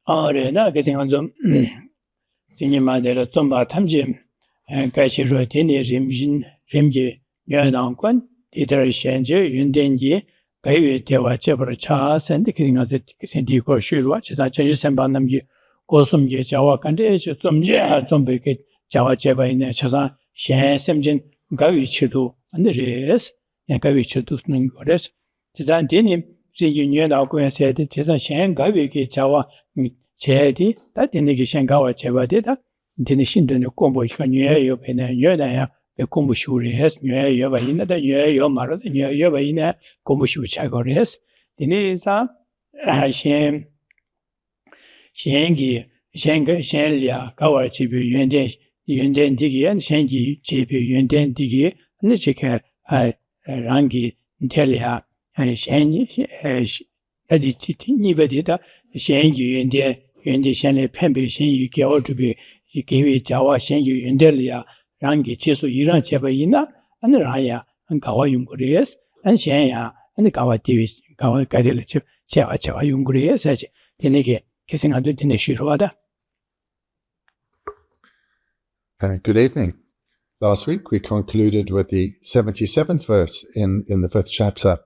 na gazing zum Sinima de la Zomba Tamjim and Gashi Rotini Rimjin Rimji Yanang Quan, Dieter Shenji, Yundenji, Gayu Tewa Chebra Chas, and the kissing of the Sindiko Shul watches. I change some Banamji, Gosumji, Jawa Kande, Zomja, Zombike, Jawa Cheba in Chaza, Shen Semjin, Gawi Chidu, and the rest, and Gawi Chidu Ningores. Tizan Dinim, Jin Alquan said, Tizan Shen Gawi Jawa. Chedi, that in the Shangawa Chevadita, Tinishin combo Shanya, Yona, the Kombushuri has New Yavaina, the Yo Mara, the New Yavaina, Kombushu Chagores, Dinisa, Shem Shengi, Shanga, Shelia, Kawa Chibu, Yunden Digi, and Shengi, Chibu, Yunden Digi, and the Chika, Rangi, Telia, and Shen, Nibadita, Shengi, and Yundi Shenli Pembe Shen Yu Gao to be Givi Jawa Shen Yu Yundelia, Rangi Chisu Iran Chebaina, and Raya, and Kawa Yungurias, and Shenya, and the Kawa TV, Kawa Gadil Chewa Yungurias, such Tineke, kissing under Tinishiroda. Good evening. Last week we concluded with the 77th verse in the 5th chapter.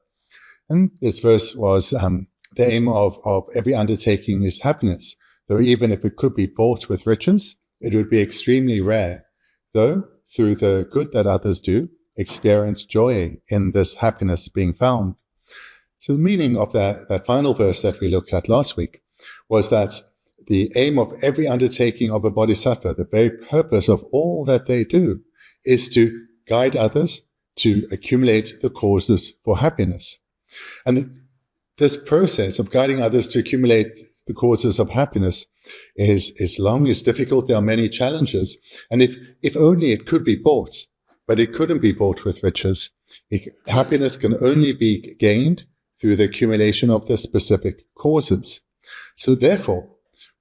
And this verse was the aim of every undertaking is happiness. Though even if it could be bought with riches, it would be extremely rare. Though, through the good that others do, experience joy in this happiness being found. So the meaning of that final verse that we looked at last week was that the aim of every undertaking of a bodhisattva, the very purpose of all that they do, is to guide others to accumulate the causes for happiness. And this process of guiding others to accumulate the causes of happiness is long, is difficult. There are many challenges. And if only it could be bought, but it couldn't be bought with riches. Happiness can only be gained through the accumulation of the specific causes. So therefore,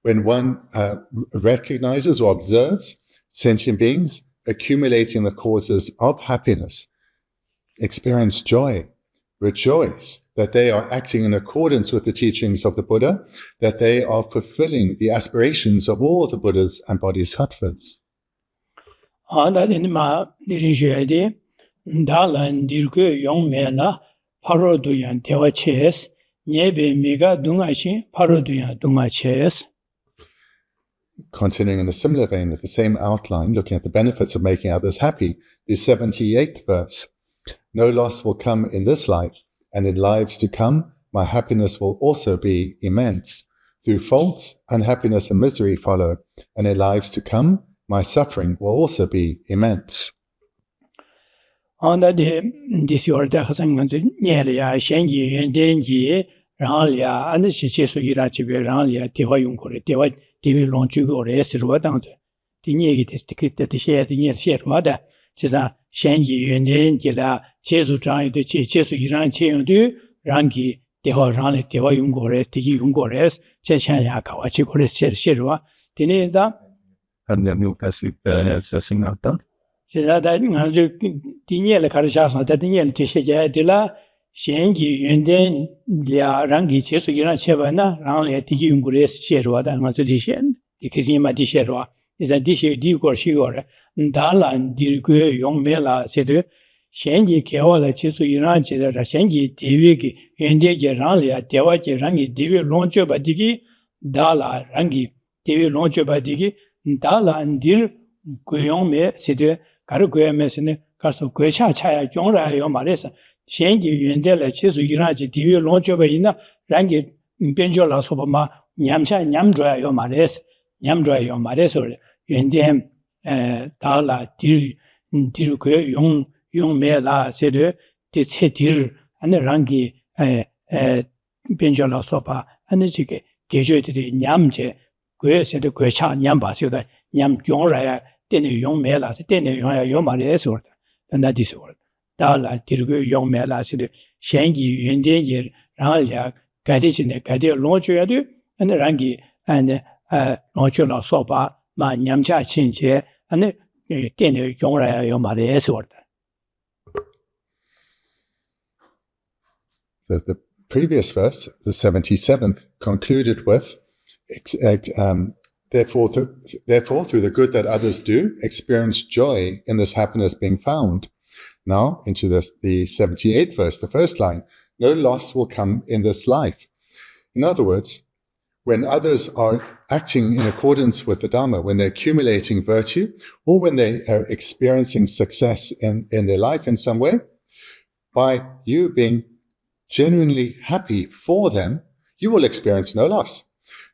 when one recognizes or observes sentient beings accumulating the causes of happiness, experience joy, rejoice that they are acting in accordance with the teachings of the Buddha, that they are fulfilling the aspirations of all the Buddhas and Bodhisattvas. Continuing in a similar vein with the same outline, looking at the benefits of making others happy, the 78th verse. No loss will come in this life, and in lives to come, my happiness will also be immense. Through faults, unhappiness and misery follow, and in lives to come, my suffering will also be immense. On that day, this year, the Hasangan Nelia, Shengi, and Dengi, Ralia, and the Shisu Irachibi, Ralia, Tewa Yunkore, Tewa, Tivi Lonchugo, Esruadant, the Negis, the Crit, the share, the near Sherwada, Chesa, Shengi, and Dengila, Chesu trying to Chesu Iran Cheundu, Rangi, Tewa Rani, Tewa Yungores, Tiki Yungores, Cheshaya, Kawachikores, Sherwa, Tineza, and the new Catholic assessing out that. Chesa, Diniel Karashas, that Diniel Tisha de la Shengi, Yunden, Lia Rangi, Chesu Iran Chevana, Rani, Tiki Yungores, Sherwa, and Mazudishan, the Kizima di Sherwa. Is a dish of Digo Shigor, Dalan, Dirgu, Young Mela, said, Shengi, Keola, Chisu Iranchi, Shengi, Diviki, Yende Ralia, Tewachi, Rangi, Divi, Loncho Badigi, Dala, Rangi, Divi, Loncho Badigi, Dala, and Dir, Guyong Me, said, Karuguya Messin, Caso Guecha Chaya, Jonra, Yomaresa, Shengi, Yendela, Chisu Iranchi, Divi, Loncho Baina, Rangi, Benjola Sobama, Yamcha, Yamdra, Yomares, Yamdra, Yomares, Yendem, Dala, Dir, Dirgu, Young Mela, said, Dir, and the Rangi, Benjola Sopa, and the Chike, Geshe Nyamche, Gue said, Guecha, Nyamba, so that Nyam Jonra, then Young Mela, then Yomares, and that is all. Dala, Dirgu, Young Mela, said, Shengi, Yenden, Ralia, Gadishin, Gadia, Loncho, and the Rangi, and Loncho Sopa, Ma Nyamcha Chinche, and then Jonra, Yomares. The previous verse, the 77th, concluded with, therefore, through the good that others do, experience joy in this happiness being found. Now, into the 78th verse, the first line, no loss will come in this life. In other words, when others are acting in accordance with the Dharma, when they're accumulating virtue, or when they are experiencing success in their life in some way, by you being genuinely happy for them, you will experience no loss.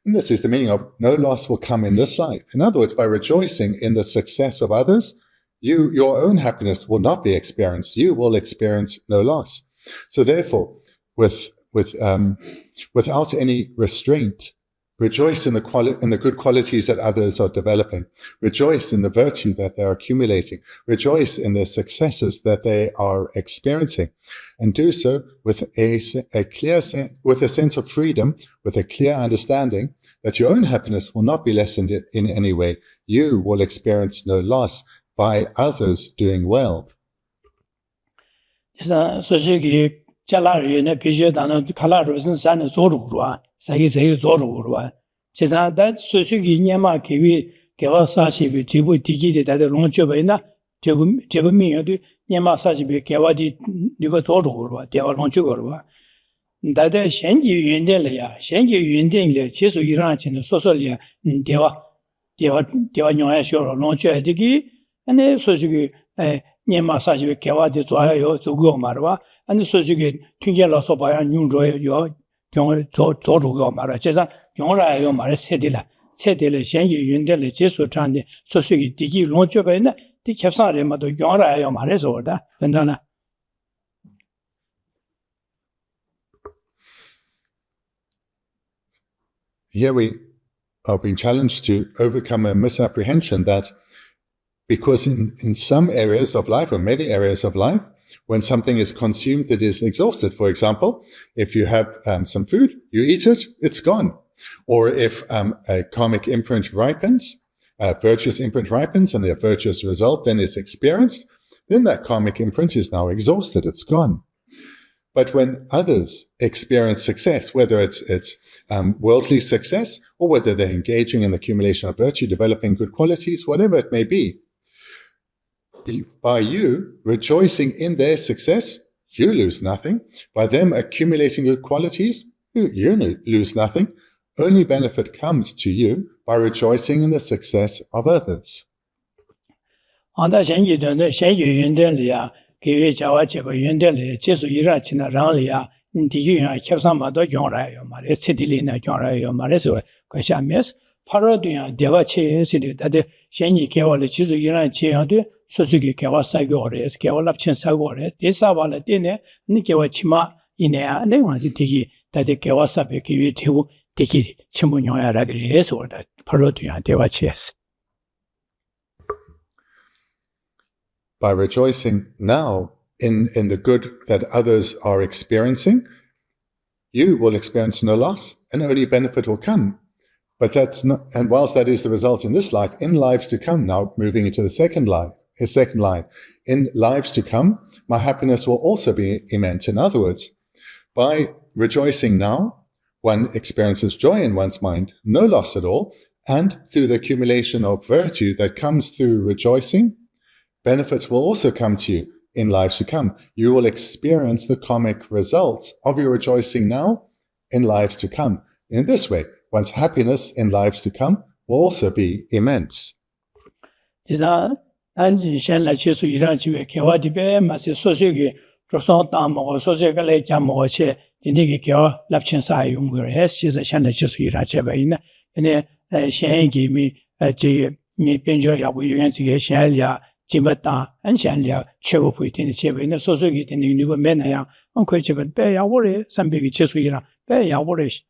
And this is the meaning of no loss will come in this life. In other words, by rejoicing in the success of others, your own happiness will not be experienced. You will experience no loss. So therefore, without any restraint, rejoice in the good qualities that others are developing. Rejoice in the virtue that they are accumulating. Rejoice in the successes that they are experiencing, and do so with a sense of freedom, with a clear understanding that your own happiness will not be lessened in any way. You will experience no loss by others doing well. ane sojugi nyema saji kewa de zoya yo zogo marwa ane sojugi tunge la so baya nyungro yo gyong zo go marwa jesa gyongra yo mare sedila shengi yunde le jesu chande sojugi digi longjo bena di kyapsa re ma do gyongra yo mare so da bendana. Here we are being challenged to overcome a misapprehension that because in some areas of life, or many areas of life, when something is consumed, it is exhausted. For example, if you have some food, you eat it, it's gone. Or if a karmic imprint ripens, a virtuous imprint ripens, and the virtuous result then is experienced, then that karmic imprint is now exhausted, it's gone. But when others experience success, whether it's worldly success, or whether they're engaging in the accumulation of virtue, developing good qualities, whatever it may be, by you rejoicing in their success, you lose nothing. By them accumulating good qualities, you lose nothing. Only benefit comes to you by rejoicing in the success of others. 소수기 개와 사고레스 개와 납친 사고레 대사발에 되네 니 개와 치마 이내야 내가 되기 다들 개와 사베 기위 되고 되기 전문용야라 그래서 원다 벌어도야 대화치에서. By rejoicing now in the good that others are experiencing, you will experience no loss and only benefit will come. But that's not, and whilst that is the result in this life, in lives to come, now moving into the second line, in lives to come, my happiness will also be immense. In other words, by rejoicing now, one experiences joy in one's mind, no loss at all, and through the accumulation of virtue that comes through rejoicing, benefits will also come to you in lives to come. You will experience the karmic results of your rejoicing now in lives to come. In this way, one's happiness in lives to come will also be immense. Tibetan and Shanlia, Chevo in the Chevin, Sosugi, and the new men, unquenchable bear worry, some big Chesuira, bear worrish.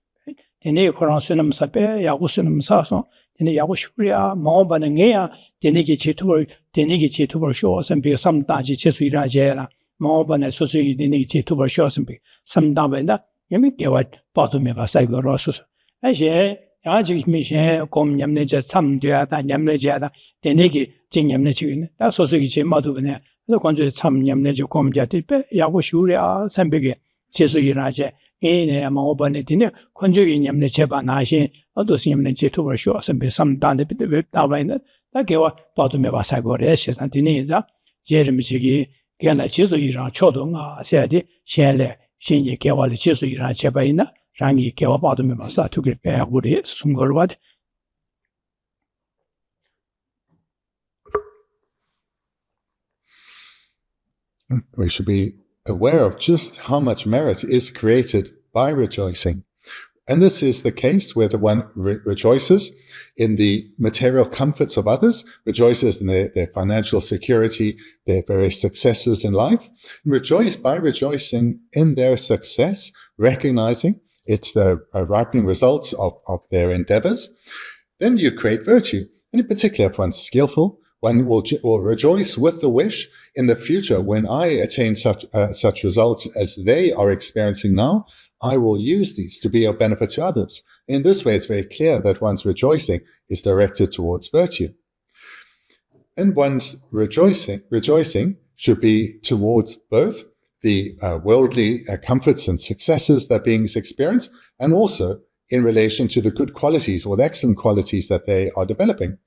The Nekoran Sunam Sape, Yagusunum Sasso, and the Yawushuria, Moban and Gea, the Nigi tuber shores and be some Daji Chesuira Jera, Moban and Sosugi, the Nigi tuber shores and be some Dabenda, you may get what bottom of a Saigo Rossus. As ye, Yaji Mission, come Yamnaja, some Diata, Yamnajada, the Nigi. That's also a Maduvene. The country some Yamnejo come Jatipe, Yawushuria, Sambigi, Chesu Iraje, ene amobane dine konjugi nyamne cheba nashin odos nyamne chetuwa sho asambe samdande bide tawaina da gewa padume wasagore shesan dine za jeremi chigi gela chizo iran chodo nga seadi shenle shinye gewa le chizo iran cheba ina rangi gewa padume wasa tukir pe guri sungorwad. We should be aware of just how much merit is created by rejoicing. And this is the case where the one rejoices in the material comforts of others, rejoices in their financial security, their various successes in life, rejoice by rejoicing in their success, recognizing it's the ripening results of their endeavors. Then you create virtue. And in particular, if one's skillful, one will rejoice with the wish in the future when I attain such results as they are experiencing now, I will use these to be of benefit to others. In this way, it's very clear that one's rejoicing is directed towards virtue. And one's rejoicing should be towards both the worldly comforts and successes that beings experience, and also in relation to the good qualities or the excellent qualities that they are developing.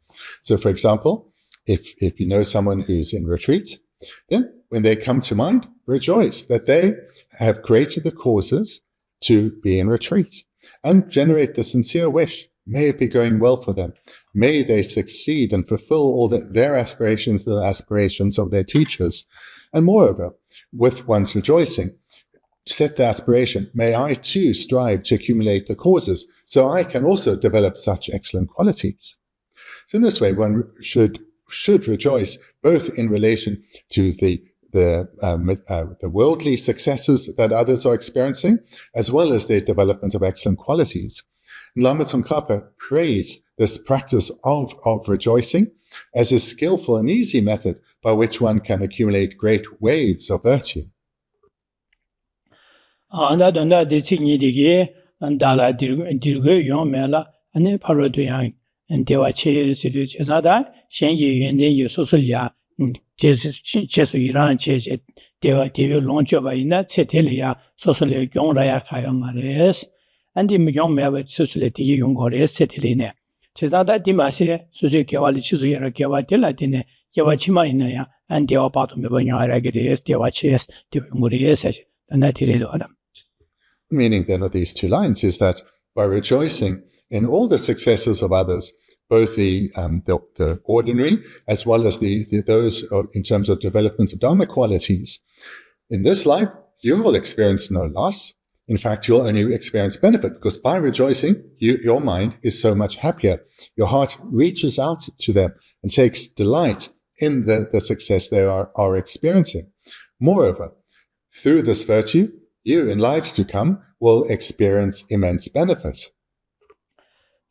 So, for example, if you know someone who's in retreat, then when they come to mind, rejoice that they have created the causes to be in retreat and generate the sincere wish, may it be going well for them. May they succeed and fulfill all their aspirations, the aspirations of their teachers. And moreover, with one's rejoicing, set the aspiration, may I too strive to accumulate the causes so I can also develop such excellent qualities. So in this way, one should rejoice both in relation to the worldly successes that others are experiencing, as well as their development of excellent qualities. And Lama Tsongkhapa praised this practice of rejoicing as a skillful and easy method by which one can accumulate great waves of virtue. Dewa che sidu che sada shenji yunden yu susul ya jesu iran che dewa longcho ba ina tsetele ya susul ya gyong raya kaya nga res andi mi gyong mewa susul digi yung go res tsetele ne che sada di ma se susul gewa li chisu yara gewa dila dine gewa chima ina ya an dewa pato meba nyang ara ge res dewa che es dewa yung res dana tiri do adam. Meaning then of these two lines is that by rejoicing in all the successes of others, both the ordinary as well as those in terms of development of Dharma qualities. In this life, you will experience no loss. In fact, you'll only experience benefit because by rejoicing, your mind is so much happier. Your heart reaches out to them and takes delight in the success they are experiencing. Moreover, through this virtue, you in lives to come will experience immense benefit.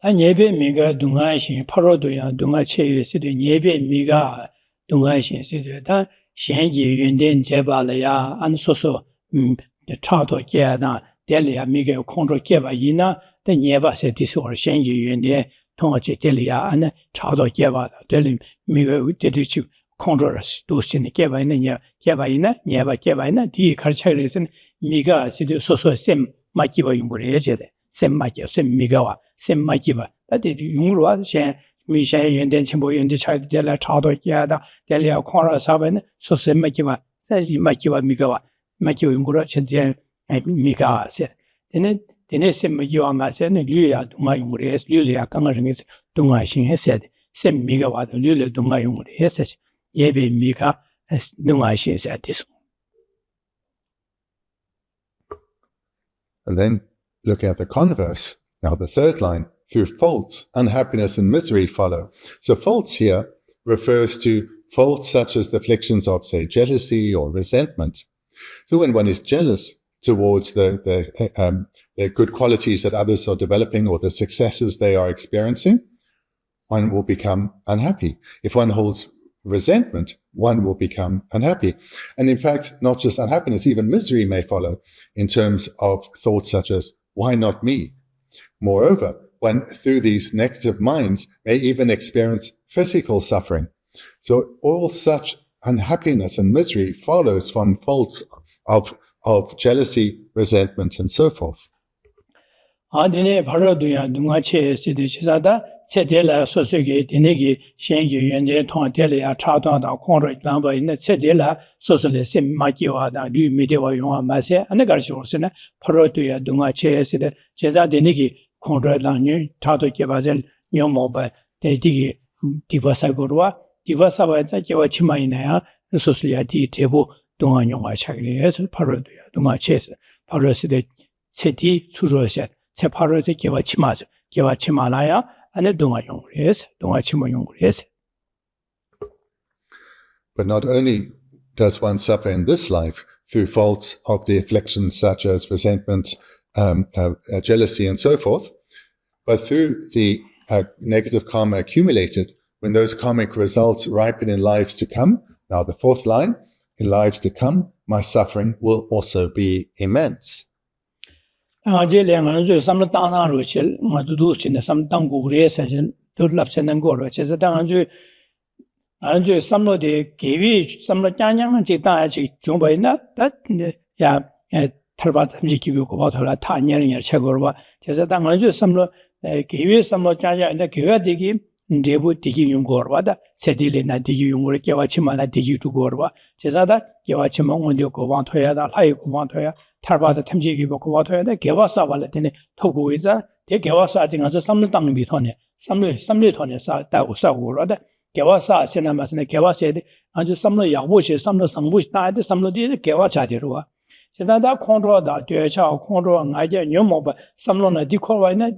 Nyebe miga dunga shin parodo ya dunga chewe sido nyebe miga dunga shin sido da shenji yunden jeba la ya an soso chado kya na deli ya miga kondro keba ina da nyeba se disor shenji yunden tonga che deli ya an chado keba deli miga deli chi kondro ras dosin keba ina nyeba keba ina di karchagre sin miga sido soso sem makiba yungure jede sem마기요 sem미가와 sem마기바 다들 용으로와 미샤 연된 첨보 연대 차이도 될라 차도 있야다 될려 코라 사ben 소sem마기바 사지 마기바 미가와 마기요 용으로 전제 미가 세 되네 sem마기와 마세는 류야 동아 용으로 류야 강가정에서 동아신 했어야 돼 sem미가와 류를 동아 용으로 했어 예배 미가 동아신 했어야 돼. And then looking at the converse, now the third line, through faults, unhappiness and misery follow. So faults here refers to faults such as the afflictions of, say, jealousy or resentment. So when one is jealous towards the good qualities that others are developing or the successes they are experiencing, one will become unhappy. If one holds resentment, one will become unhappy. And in fact, not just unhappiness, even misery may follow in terms of thoughts such as, why not me? Moreover, one through these negative minds may even experience physical suffering. So all such unhappiness and misery follows from faults of jealousy, resentment, and so forth. Dine Paroduya Dungache Sidi Chisada, Setela Sosuki, Dinigi, Shengi, and the Tontelia, Chata, Conrad Lamba in the Setela, Sosole, Makiwa, Lu Medewa Yuma Mase, and the Garshosina, Paroduya Dungache Sidi, Chesa Dinigi, Conrad Lanu, Tato Kivazel, Yomoba, the Digi, Divasagurwa, Divasava, Chima Inaya, the Society Table, Dunga Chagres, Paroduya, Dungaches, Paroside, Seti, Suroset. 세파로에서 개와 치마죠. 개와 치마나야 안에 동아용그레스, 동아치모용그레스. But not only does one suffer in this life through faults of the afflictions such as resentment, jealousy, and so forth, but through the negative karma accumulated, when those karmic results ripen in lives to come, now the fourth line, in lives to come, my suffering will also be immense. 아제 량은 삼로 땅나로실 마두두스네 삼땅고그레사실 돌랍세는 거로 제가 당한주 안주 삼로데 개위 삼로 짱냥은 제다지 좀바이나 다야 털바담지 기비고 바돌아 타녀는 책으로 제가 당한주 삼로 개위 삼로 짱냥인데 개와되기 Debu Digi Yungorwada, Sedilina Digi Yungur, Gewachimana Digi to Gorwa, Cesada, Gewachima Wondioko Wantoya, Hai Wantoya, Tarbata Tamji Watoya, Gewasa Valetine, Toguiza, the Gewasa thing as a Samletang Bitone, Samletone Sa, Usagurada, Gewasa, Senamas and Gewasa, and just some Yabush, some Sambush died, some of the Gewachadirua. Cesada control that, Decha, control, and idea, new mob, some lona decorina,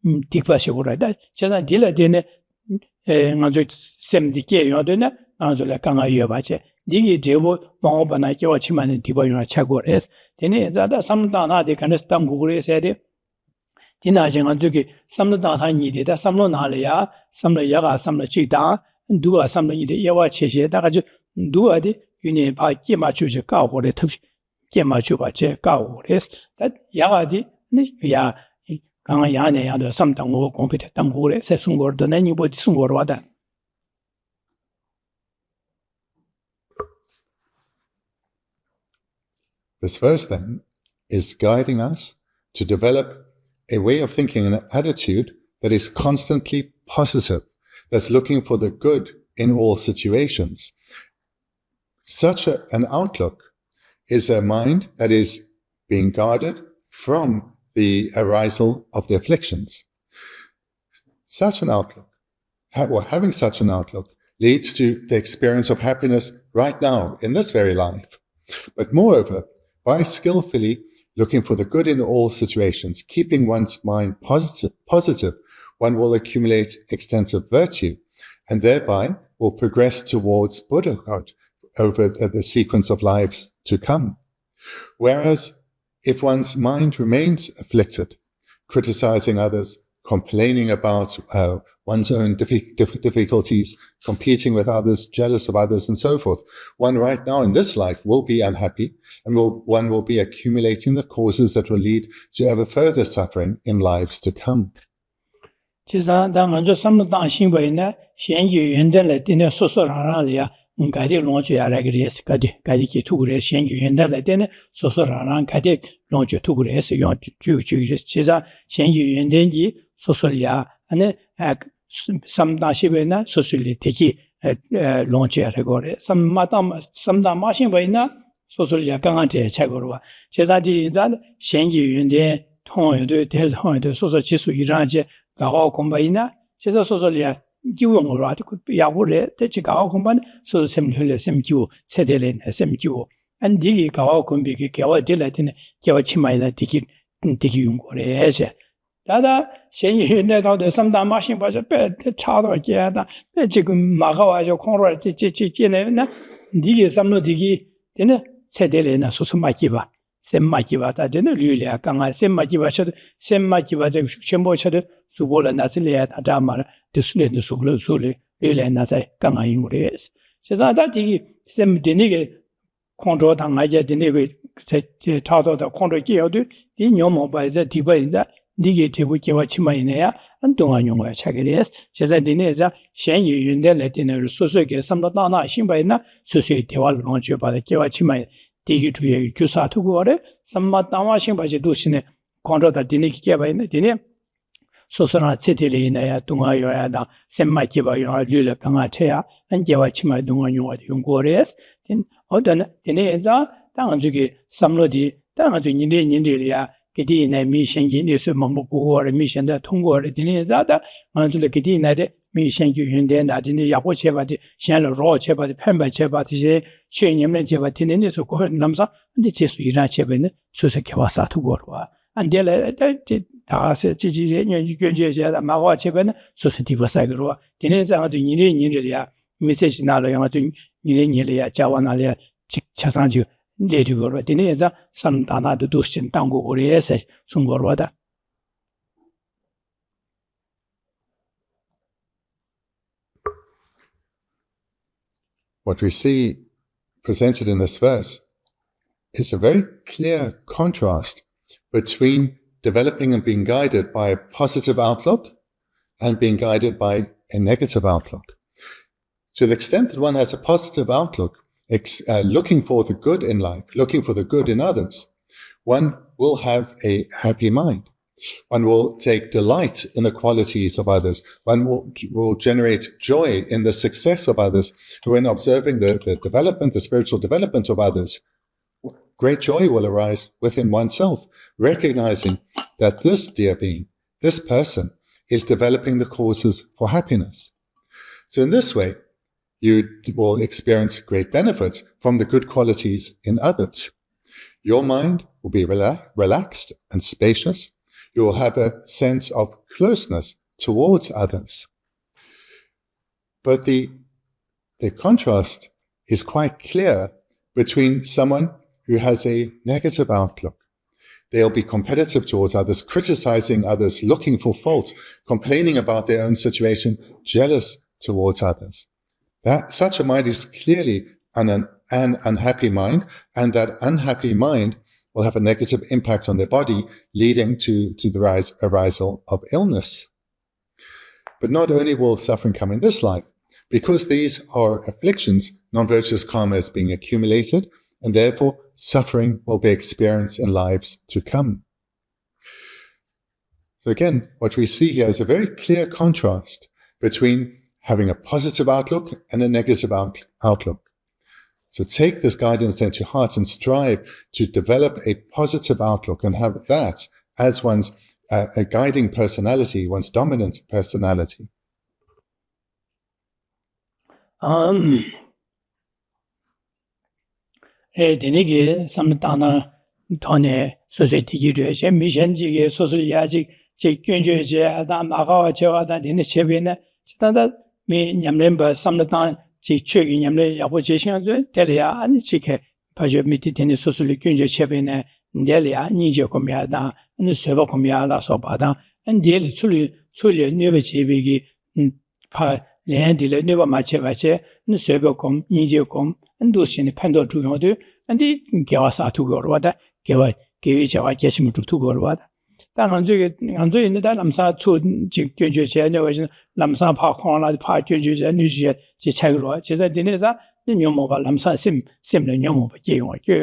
Dikvashura, Cesar Dilla Dine. Semdike Yodena, Anzola Kanga Yovache, Digi Devo, Mahobana, Kiwachiman, Tiboyuna Chagores, Dene Zada, some Dana, they can stand Gugure said, Tina Jangazuki, some Dana needed, some Lonalia, some Yaga, some Chita, and do a some Yawache, Daju, do a de, Uni by Kimachu cow or the Tush, Kimachu cow, rest, that Yagadi, Ya. Yane and some tango competent tango, Sesungor, the name would Sungorwada. This verse then is guiding us to develop a way of thinking and an attitude that is constantly positive, that's looking for the good in all situations. Such an outlook is a mind that is being guarded from the arisal of the afflictions. Such an outlook, or having such an outlook, leads to the experience of happiness right now, in this very life. But moreover, by skillfully looking for the good in all situations, keeping one's mind positive, one will accumulate extensive virtue, and thereby will progress towards Buddhahood over the sequence of lives to come. Whereas, if one's mind remains afflicted, criticizing others, complaining about one's own difficulties, competing with others, jealous of others, and so forth, one right now in this life will be unhappy, and one will be accumulating the causes that will lead to ever further suffering in lives to come. Gadi launch Aragres, Gadi Tugres, Shengi, and then Sosoran, Gadi launch Tugres, yon Juris, Chesa, Shengi, and Dengi, Sosolia, and some Dashibena, Sosuli, Tiki, launch Aragore, some Madame, some Damashin Vaina, Sosolia, Gangante, Chagorwa, Chesa di that, Shengi, and then Ton, the Tel Hon, the Soso Chisu Iranje, Gao Combaina, Chesa Sosolia. Giwongrat could be Yawure, the Chicago company, so similar same Jew, Sedelin, same Jew, and Digi Kao Kumbi, Kawa Dilatin, Kawachimina, Tiki Yungore. Dada, Shen net out the some machine was a bed, the child or Jada, the Chicken Magawa, your Conrad, China, Digi, some no Digi, then Sedelina, Susumakiva. Semakiva, that dinner, Lulia, Kanga, Semakiva, Semakiva, the Shembo Shadow, Subola Nasilia, Adama, the Sule, the Sulu, Sule, Lulia Nasa, Kanga Ingres. Says that he sem denigate control Tangaja denigate, Tato, the control Kyodu, the Yomo by the Tiba, Digate Wikiwachima in air, and Donga Chagres. Says that Dineza, Shen Yun, then let in a Susuke, some Dana, Shimbaina, Susu, Tewal launch by the Kiwachima. Digi to ye Kusa to go, some Tamashing by Jedusine, Conrad Dinik Kiaba, Dine. Sosana City in a Dunga Yoada, Sema Kiba Lula Kangatea, and Jawachima Dunga Yungores, then Odan, Deneza, Tangazuki, Samlodi, Tangazu Nindilia, Kedina, Mission Guinness, Mamuku, or Mission that Tungo, Denezada, Manzula Kedina, Mission Yundan, Adini Yapocheva, Shallow Roche, but the Pemba Cheba, Shane Yamacheva, Tinis, or Lamsa, and the Chesu Irachevin, Susakawasa to Gorwa. And the Mawacheban, Society was Agro, Dineza to Nilia, Message Nala to Nilia, Jawanalia, Chasanju, Lady Goro, Dineza, some Dana to Dushin Tango or Essay, Sungoroda. What we see presented in this verse is a very clear contrast between developing and being guided by a positive outlook and being guided by a negative outlook. To the extent that one has a positive outlook, looking for the good in life, looking for the good in others, one will have a happy mind. One will take delight in the qualities of others. One will generate joy in the success of others. When observing the development, the spiritual development of others, great joy will arise within oneself, recognizing that this dear being, this person, is developing the causes for happiness. So in this way, you will experience great benefit from the good qualities in others. Your mind will be relaxed and spacious. You will have a sense of closeness towards others. But the contrast is quite clear between someone who has a negative outlook. They'll be competitive towards others, criticizing others, looking for fault, complaining about their own situation, jealous towards others. Such a mind is clearly an unhappy mind, and that unhappy mind will have a negative impact on their body, leading to the arisal of illness. But not only will suffering come in this life, because these are afflictions, non-virtuous karma is being accumulated, and therefore suffering will be experienced in lives to come. So again, what we see here is a very clear contrast between having a positive outlook and a negative outlook. So take this guidance then to heart and strive to develop a positive outlook and have that as one's a guiding personality, one's dominant personality. Denigi, Samtana, Tone, Society, Mission, Social Jig, Maka, Chevada, Dina Chevina, Chitanda, me, Yamlemba, Samtan, Chig, Yamle, Opposition, Delia, and Chike, Pajamiti, Tennis, Social Chevina, Delia, Nijo Comiada, and the Servo Comiada, Sobada, and Delia, Sulia, Never Chivigi, Landilla, Never Machevache, and Servo Com, Nijo Com, and those in the Pando to Yodu, and the Gawasa to Gorwada, Gavicha, Geshe to Gorwada. Anzu in the Lamsa to Jig, Lamsa Park on the Park, and Nusia, Chichagro, Chesa Dineza, the new mobile Lamsa Sim, the new mobile,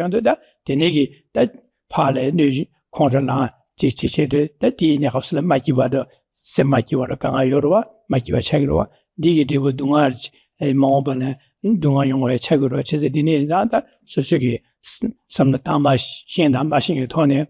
under that, the Negi, that Pale, Nuji, Contrala, Chichi, that the house Makiwada, Semakiwada Kangayorwa, Makiwa Chagro, Digi with Dungarch, a mobile. Dunga Chagro, Chesedineza, Susuki, some Tama Shin Dambashing Tony.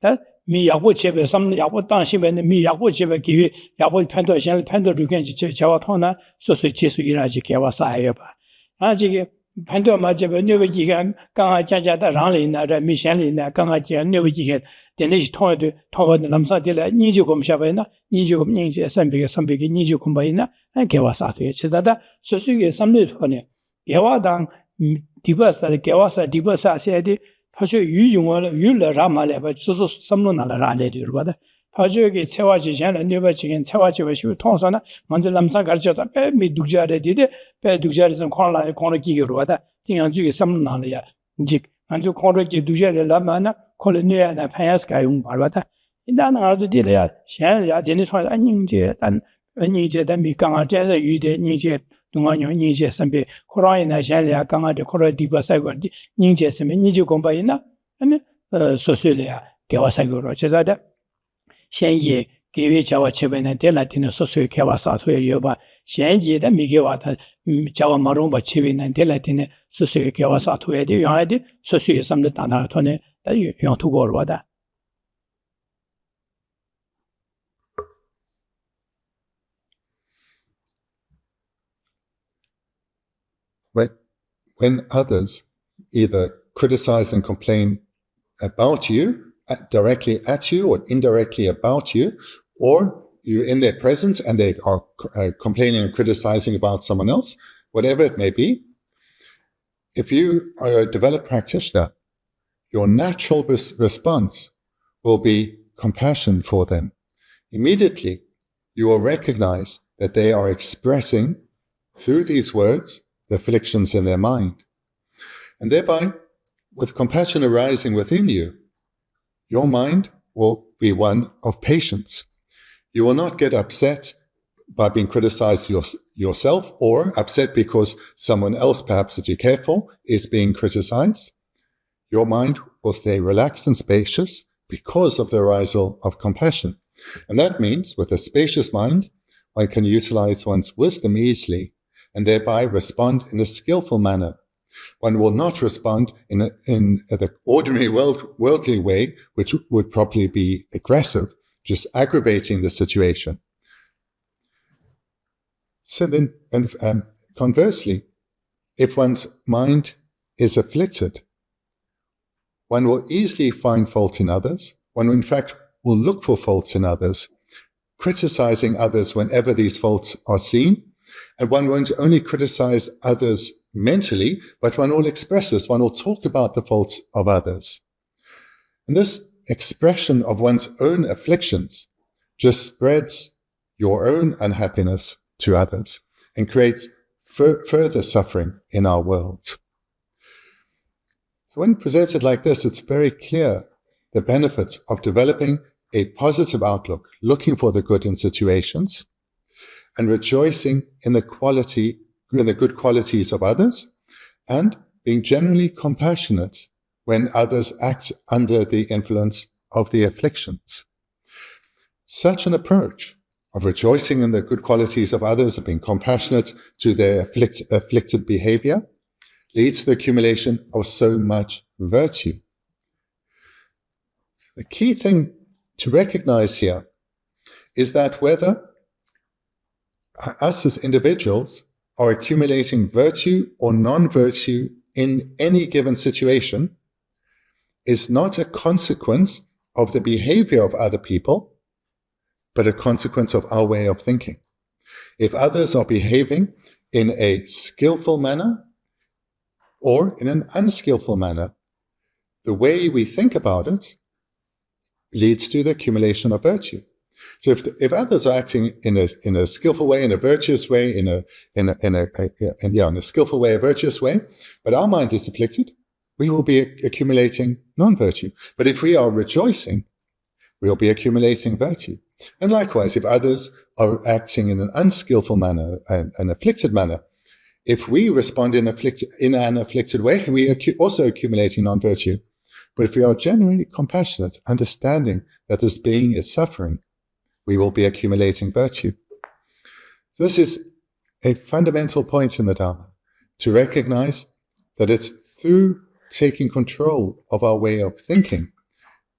That me Yabucheva, some Yabutanship and me Yabucheva give Yabu Pando Shell Pando to get Chawatona, Susu Iraji Kawasayaba. Aji Pando Majeva, Never Gigan, Kanga Jajata Ralina, Michelina, Kanga, Never Gigan, the next toward Lamsa de la Nijukum Shavena, Nijukum Ninja, some big Nijukum Baina, and Kawasaki. Chesada, Susu some little. Yawadang Divasa, Gawasa, Divasa said, Pajo, you will Rama, but so some Raledu, rather. Pajo gets Sewaji and never chicken, Sewaji, Tonsana, Mandalamsa Garjata, me Duja did it, Ped Dujas and Corla, Cornaki, rather, Ting and Jig some Nalia, Jig, and to Cornaki Duja de Lamana, Colonia and a Payaska, Barata. In that other dealer, Shell, I didn't try a ninja and a ninja then become a jazz, you did ninja. 동안요 니제 선배 코로나나 샬리아 강아데 코로 디바사고 닝제 선배 니제 공바이나 아니 소소리아 대화사고로 제자다 현재 개회 자와 체배는 델라티는 소소의 개화사토에 여바 현재의 미개와다 자와 마롱바 체배는 델라티는 소소의 개화사토에 대하여 소소의 삼도 단하토네 용투고로 와다 When others either criticize and complain about you, directly at you or indirectly about you, or you're in their presence and they are complaining and criticizing about someone else, whatever it may be, if you are a developed practitioner, your natural response will be compassion for them. Immediately, you will recognize that they are expressing, through these words, the afflictions in their mind. And thereby, with compassion arising within you, your mind will be one of patience. You will not get upset by being criticized yourself, or upset because someone else, perhaps that you care for, is being criticized. Your mind will stay relaxed and spacious because of the arisal of compassion. And that means, with a spacious mind, one can utilize one's wisdom easily and thereby respond in a skillful manner. One will not respond in the ordinary worldly way, which would probably be aggressive, just aggravating the situation. So then, and conversely, if one's mind is afflicted, one will easily find fault in others. One, in fact, will look for faults in others, criticizing others whenever these faults are seen. And one won't only criticize others mentally, but one will express this. One will talk about the faults of others. And this expression of one's own afflictions just spreads your own unhappiness to others and creates further suffering in our world. So when presented like this, it's very clear the benefits of developing a positive outlook, looking for the good in situations, and rejoicing in the good qualities of others, and being generally compassionate when others act under the influence of the afflictions. Such an approach of rejoicing in the good qualities of others and being compassionate to their afflicted behavior leads to the accumulation of so much virtue. The key thing to recognize here is that whether us as individuals are accumulating virtue or non-virtue in any given situation is not a consequence of the behavior of other people, but a consequence of our way of thinking. If others are behaving in a skillful manner or in an unskillful manner, the way we think about it leads to the accumulation of virtue. So if others are acting in a skillful way, in a virtuous way, in a skillful way, a virtuous way, but our mind is afflicted, we will be accumulating non-virtue. But if we are rejoicing, we will be accumulating virtue. And likewise, if others are acting in an unskillful manner, an afflicted manner, if we respond in an afflicted way, we are also accumulating non-virtue. But if we are genuinely compassionate, understanding that this being is suffering, we will be accumulating virtue. So this is a fundamental point in the Dharma, to recognize that it's through taking control of our way of thinking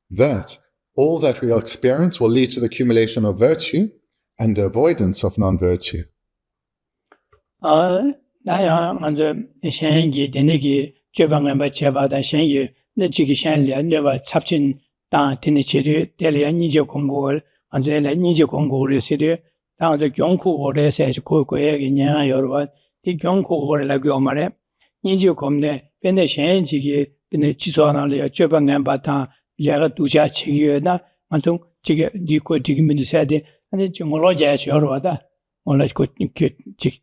that all that we will experience will lead to the accumulation of virtue and the avoidance of non-virtue. 나야 먼저 현기 되는게 제방을 맞춰봐다 현기 내지기 현리 내가 잡진 다 되는 지리 대리한 니제 공부를 안전에 니제 공부를 해서도 다저 경고를 해서 그거에 그냥 여러 이 경고를 하고 말에 니제 공내 근데 현지기 근데 지소하나를 제방을 받다 얘가 두자 책이나 완전 지게 니고 디기면서 해야 돼 아니 좀 올라가야 여러다 원래 그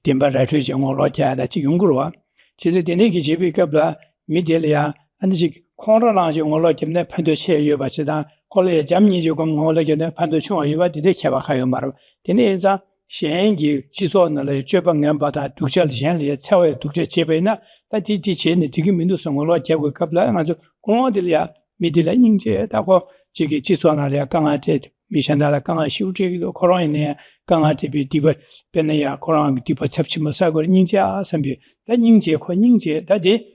템바라트 좀 올라가야 지금 그러와 지들 되는게 집이가 미디어야 아니지 코로나 좀 올라가면 판도 세요 받지다 콜레 잠니 조금 올라가면 판도 좀 이와 되게 제가 가요 말아 되네자 Shengi Jisonale, Japan Bata, Duchel Shenli, Chow, Duche Chebena, that did Chen, the Tigimindu Songolo, Jago Kapla, and Condilia, Midila Ninja, Taco, Jigi Jisonale, Kangate, Mishandala Kanga, Shuji, Coronia, Kangati, Diva, Penaya, Koran, Dipa Sepchimasago, Ninja, Sambi, that Ninja, that day,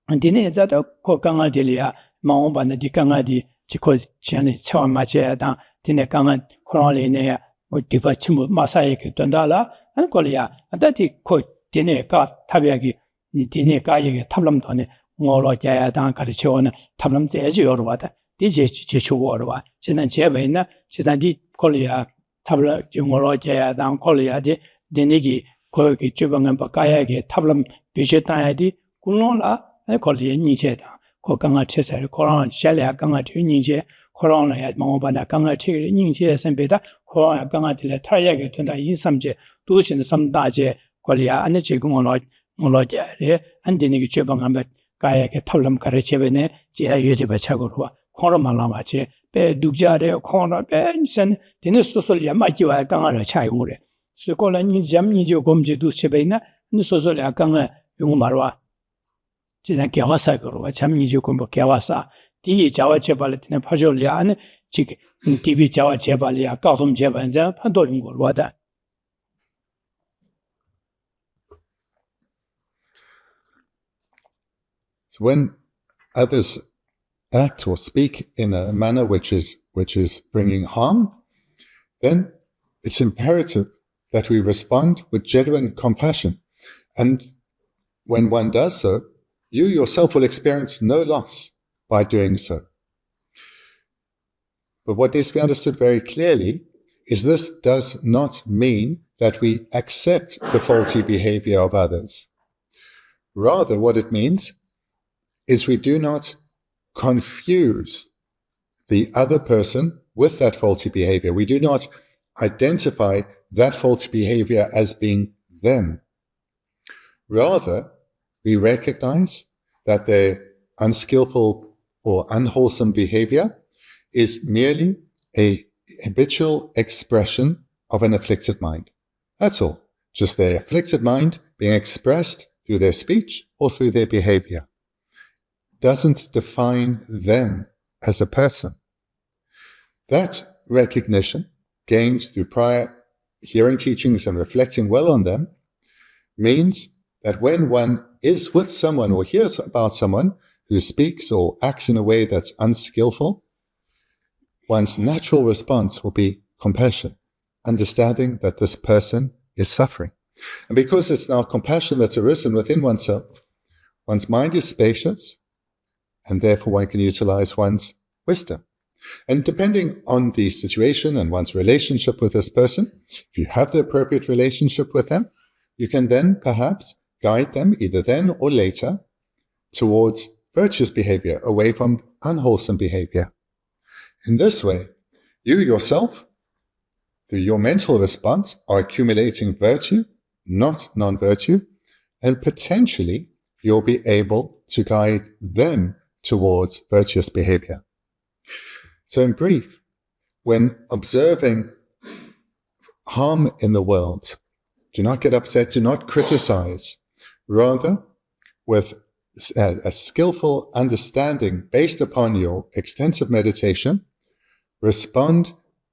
and Dine Zata, Kokangadelia, Maoban, the Kangadi, Chico Chen, Chow Macha, Dine Kangan, Koranea. Diva Chimu Masayaki Dondala, and Kolia, and that he could Dine Gat Tabiagi, Dine Gaya Tablam Tone, Moro Jaya Dan Karichon, Tablam the Edge or what, DJ Chichu Warwa, Chinan Chevena, Chisandi Kolia, Tabla Jumoro Jaya Dan Kolia, Dinigi, Koki Jubang and Bakayagi, Tablam Bishetayadi, Kunola, and Kolia Nicheta, Kokanga Chesa, Koran, Shalia Ganga Ninja. Corona at Mobana Ganga Tig, Ninja, and Beta, Corona Ganga de la Tayag to the Insamje, Dushin some Daje, Kolia, and the Chigumolo, Moloja, and Dinig Chibangam, Kayak, Talam Karachevene, Jia Yudiba Chagua, Koromalamache, Be Dujare, Corona, Benson, Dinosolia, Matua, Ganga Chayure. So call a Nijam Nijo Gomje du Chebena, and Sosolia Ganga Yumarwa. Jidan Kiawasa, Chamnijo Kumbo Kiawasa. Di Jawa Chebalit Pajolian, Chick, TV Jawa Chebalia, Gautum Jebanza, Pandoring Wada. So when others act or speak in a manner which is bringing harm, then it's imperative that we respond with genuine compassion. And when one does so, you yourself will experience no loss by doing so. But what needs to be understood very clearly is this does not mean that we accept the faulty behavior of others. Rather, what it means is we do not confuse the other person with that faulty behavior. We do not identify that faulty behavior as being them. Rather, we recognize that their unskillful or unwholesome behavior is merely a habitual expression of an afflicted mind. That's all. Just their afflicted mind being expressed through their speech or through their behavior. Doesn't define them as a person. That recognition, gained through prior hearing teachings and reflecting well on them, means that when one is with someone or hears about someone who speaks or acts in a way that's unskillful, one's natural response will be compassion, understanding that this person is suffering. And because it's now compassion that's arisen within oneself, one's mind is spacious, and therefore one can utilize one's wisdom. And depending on the situation and one's relationship with this person, if you have the appropriate relationship with them, you can then perhaps guide them either then or later towards virtuous behavior, away from unwholesome behavior. In this way, you yourself, through your mental response, are accumulating virtue, not non-virtue, and potentially you'll be able to guide them towards virtuous behavior. So in brief, when observing harm in the world, do not get upset, do not criticize. Rather, with a skillful understanding based upon your extensive meditation, respond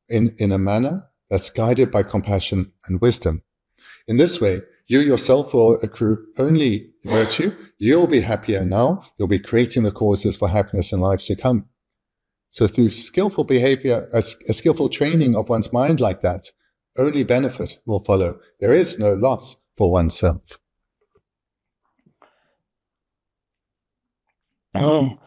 in a manner that's guided by compassion and wisdom. In this way, you yourself will accrue only virtue. You'll be happier now. You'll be creating the causes for happiness in lives to come. So through skillful behavior, a skillful training of one's mind like that, only benefit will follow. There is no loss for oneself. Coming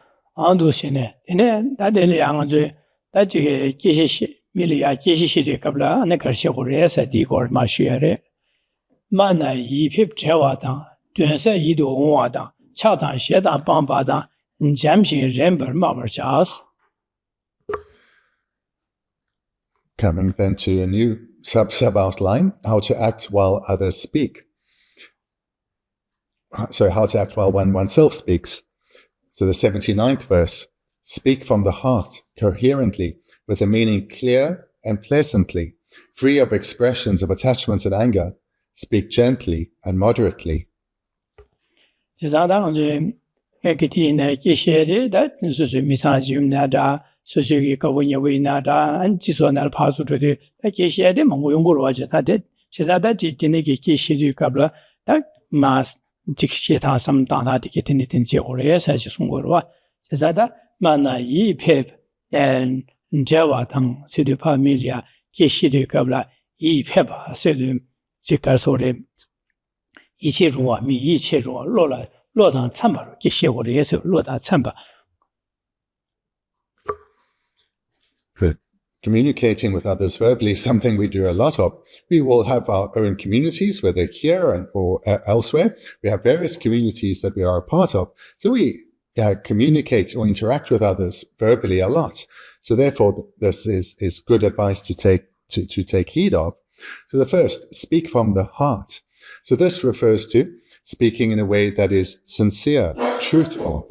then to a new sub-outline, how to act while others speak. So how to act while oneself speaks. So the 79th verse, speak from the heart, coherently, with a meaning clear and pleasantly, free of expressions of attachments and anger, speak gently and moderately. Good. Communicating with others verbally is something we do a lot of. We all have our own communities, whether here or elsewhere. We have various communities that we are a part of. So we communicate or interact with others verbally a lot. So therefore, this is good advice to take heed of. So the first, speak from the heart. So this refers to speaking in a way that is sincere, truthful.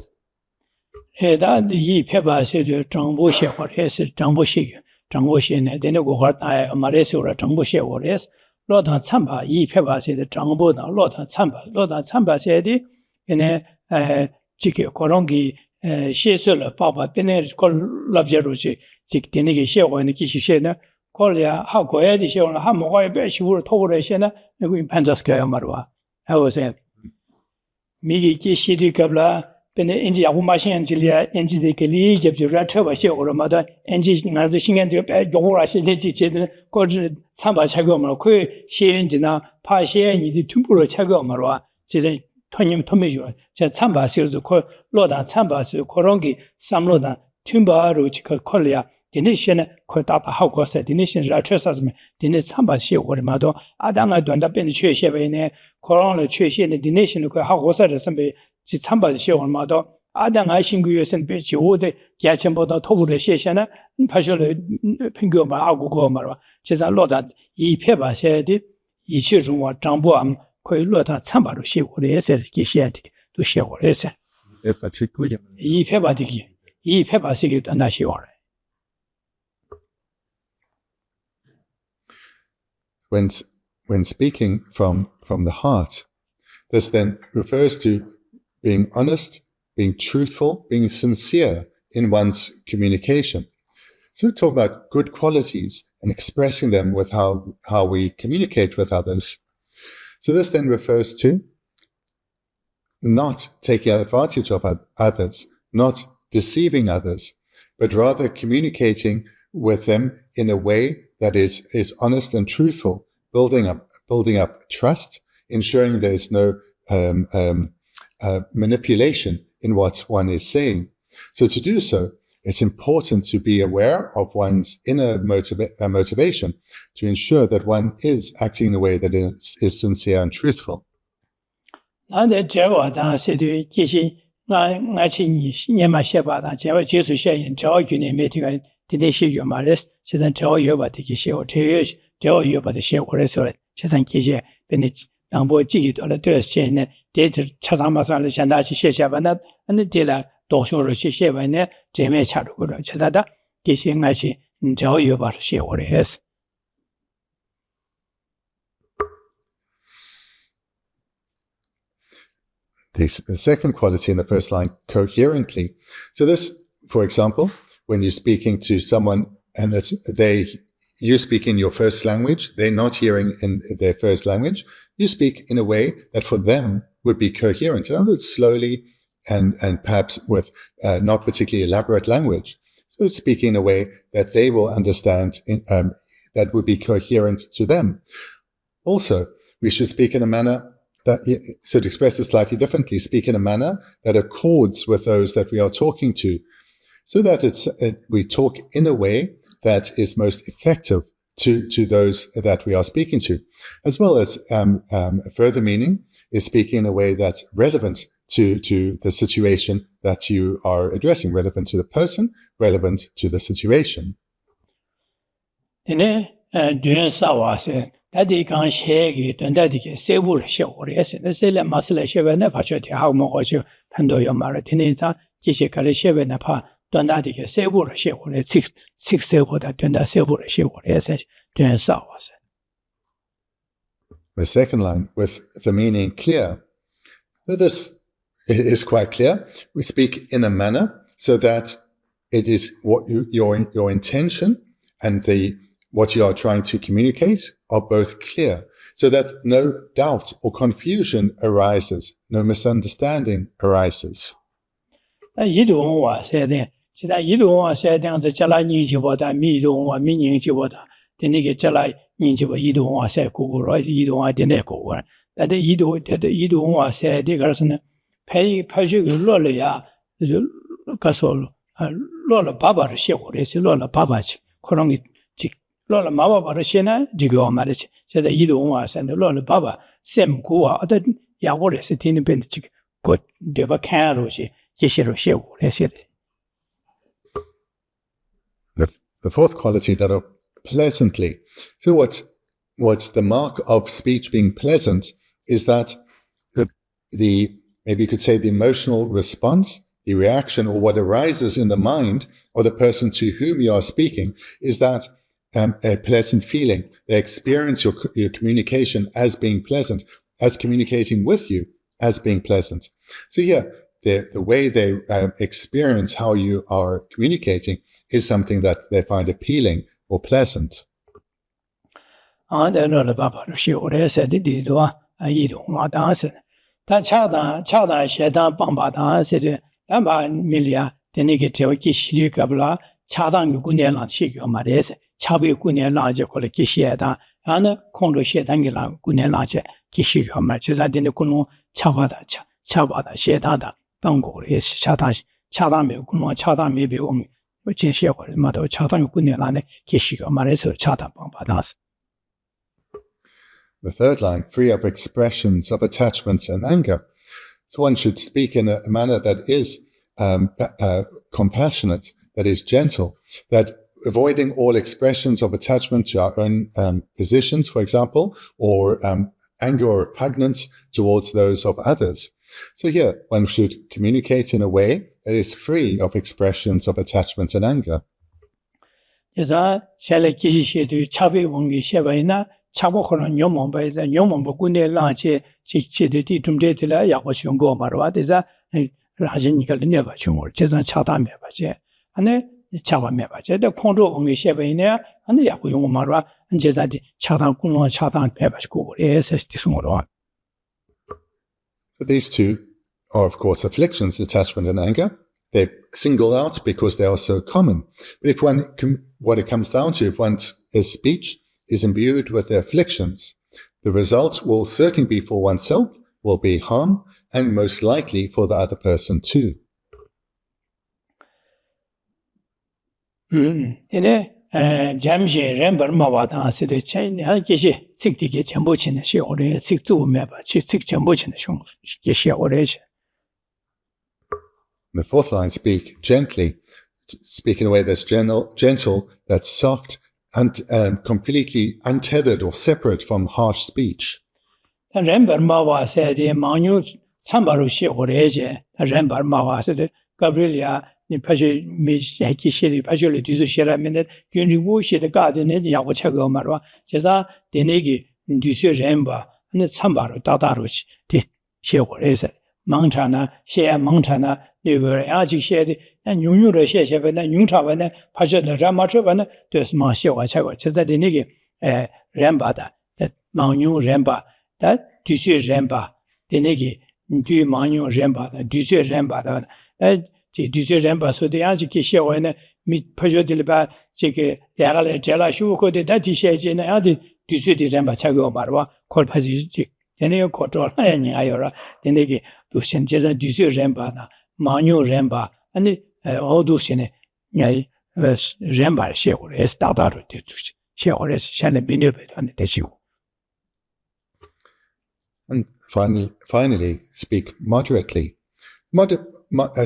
Bene enji yagu mashin jilia enji de keli jeb ju ra thaba she oro ma da enji nga zi shingen de ba yogu ra she ji ji de ko ji chamba cha go ma ko she enji na pa she ni de tumpu ro cha go ma ro ji de tonim tome jo je chamba se zo ko lo da chamba se ko rong gi sam lo da tumba ro ji ko ko ya de ne she ne ko da ba ha go se de ne she ra thwa sa me de ne chamba she oro ma do a da nga don da ben chue she be ne ko rong le chue she ne de ne she ne ko ha go sa de sam be 지 참바의 시험마도 아당아 신구여선 배치오데 야천보다 토부의 시에는 파셔를 평교만 하고 그 말아 제가 로다 이 페바세디 이시중과 장보암 거의 로다 참바로 시고래서 기시한테 또 시고래서 이 페바디기 이 페바시기 나 시고래 When speaking from the heart, this then refers to being honest, being truthful, being sincere in one's communication. So we talk about good qualities and expressing them with how we communicate with others. So this then refers to not taking advantage of others, not deceiving others, but rather communicating with them in a way that is honest and truthful, building up trust, ensuring there's no manipulation in what one is saying. So to do so, it's important to be aware of one's inner motivation to ensure that one is acting in a way that is sincere and truthful. 당보 지기도 되었으니 대체 차상마산을 현다시 시샤바나 안데라 도쇼로 시샤바네 제메 차르고로 찾아다 계시행하시 저여바로 시오레스 The second quality in the first line, coherently. So this, for example, when you're speaking to someone and you speak in your first language, they're not hearing in their first language, you speak in a way that for them would be coherent. In other words, slowly and perhaps with not particularly elaborate language. So speaking in a way that they will understand that would be coherent to them. Also, we should speak in a manner that, so to express this slightly differently, speak in a manner that accords with those that we are talking to, so that we talk in a way that is most effective to those that we are speaking to, as well as a further meaning is speaking in a way that's relevant to the situation that you are addressing, relevant to the person, relevant to the situation. 短大的个社会的社会的这社会的短大社会的社会的是短少啊是。The second line, with the meaning clear. So this is quite clear. We speak in a manner so that it is what your intention and what you are trying to communicate are both clear, so that no doubt or confusion arises, no misunderstanding arises. 那一度文化说的，其他一度文化说的是加拉人去过的，米度文化米人去过的，的那个加拉人去过一度文化说过过了，一度文化的那过过了，但是一度文化说的个是呢，拍这个落了呀，就告诉了落了爸爸的写过的是落了爸爸去，可能你这落了妈爸的写呢，这个我们的去，现在一度文化说的落了爸爸写不过啊，的呀我的是听那边的这个过对吧？看了些。The fourth quality that are pleasantly. So what's the mark of speech being pleasant is that the maybe you could say the emotional response, the reaction, or what arises in the mind of the person to whom you are speaking is that a pleasant feeling. They experience your communication as being pleasant, as communicating with you as being pleasant. So here, the way they experience how you are communicating is something that they find appealing or pleasant. The third line, free of expressions of attachment and anger. So one should speak in a manner that is compassionate, that is gentle, that avoiding all expressions of attachment to our own positions, for example, or anger or repugnance towards those of others. So here, one should communicate in a way that is free of expressions of attachment and anger. So these two are, of course, afflictions, attachment and anger. They're singled out because they are so common. But if what it comes down to, if one's speech is imbued with the afflictions, the result will certainly be for oneself, will be harm, and most likely for the other person too. 잠시 렘버 마와다 시대 차이네 하기시 직디게 전부치는 시오래 직주메바 직 전부치는 시게 오래지. The fourth line, speak gently, speak in a way that's gentle, that's soft, and completely untethered or separate from harsh speech. 렘버 마와 세대 망유 참바로 시오래지. 렘버 마와 세대 가브리엘야你拍去没写写的拍去了，就是写了，没得跟你我写的搞的那要我吃个嘛是吧？就是的那个就是人吧，那参巴了大了去的写过来是，忙产呢写忙产呢那个人就写的，那用的写吧，那用场吧呢拍去了人马车吧呢，都是忙写我吃过，就是的那个人吧的，忙用人吧，的就是人吧的那个对忙用人吧的，就是人吧的，这就是人把说的样子给写完呢，没拍出的了吧？这个两个人摘了修过的，那这些就那样的，就是的人把才给我嘛，是吧？靠拍这这，现在要靠着那样人还有了，的那个都现在就是人把呢，忙用人把，那好多现在人把写过来是大的就是写过来是现在没有别的的写。And finally, speak moderately.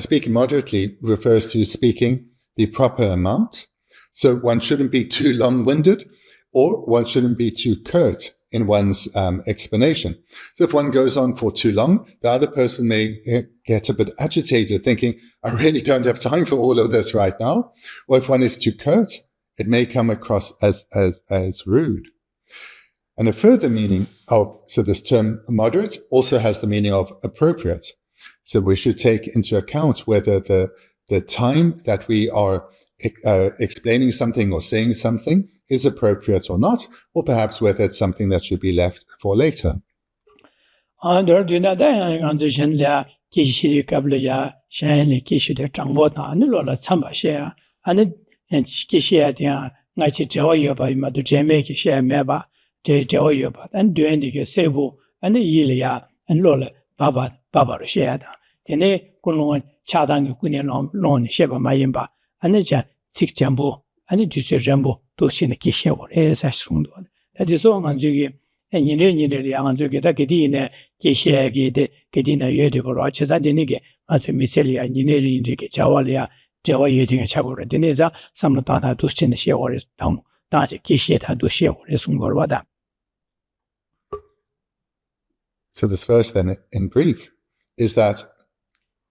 Speaking moderately refers to speaking the proper amount. So one shouldn't be too long-winded, or one shouldn't be too curt in one's explanation. So if one goes on for too long, the other person may get a bit agitated, thinking, I really don't have time for all of this right now. Or if one is too curt, it may come across as rude. And a further meaning so this term moderate also has the meaning of appropriate. So we should take into account whether the time that we are explaining something or saying something is appropriate or not, or perhaps whether it's something that should be left for later. That is all on you. And you know, to get a Gedina, Geshe, Gedina, Yedigo, Chazadinige, as a Miselia, engineering, Chawalia, Jawa eating a Chagora, Deneza, some Tata to send a share or his tongue, Taji, Geshe had to share or his Ungorwada. So this verse then, in brief, is that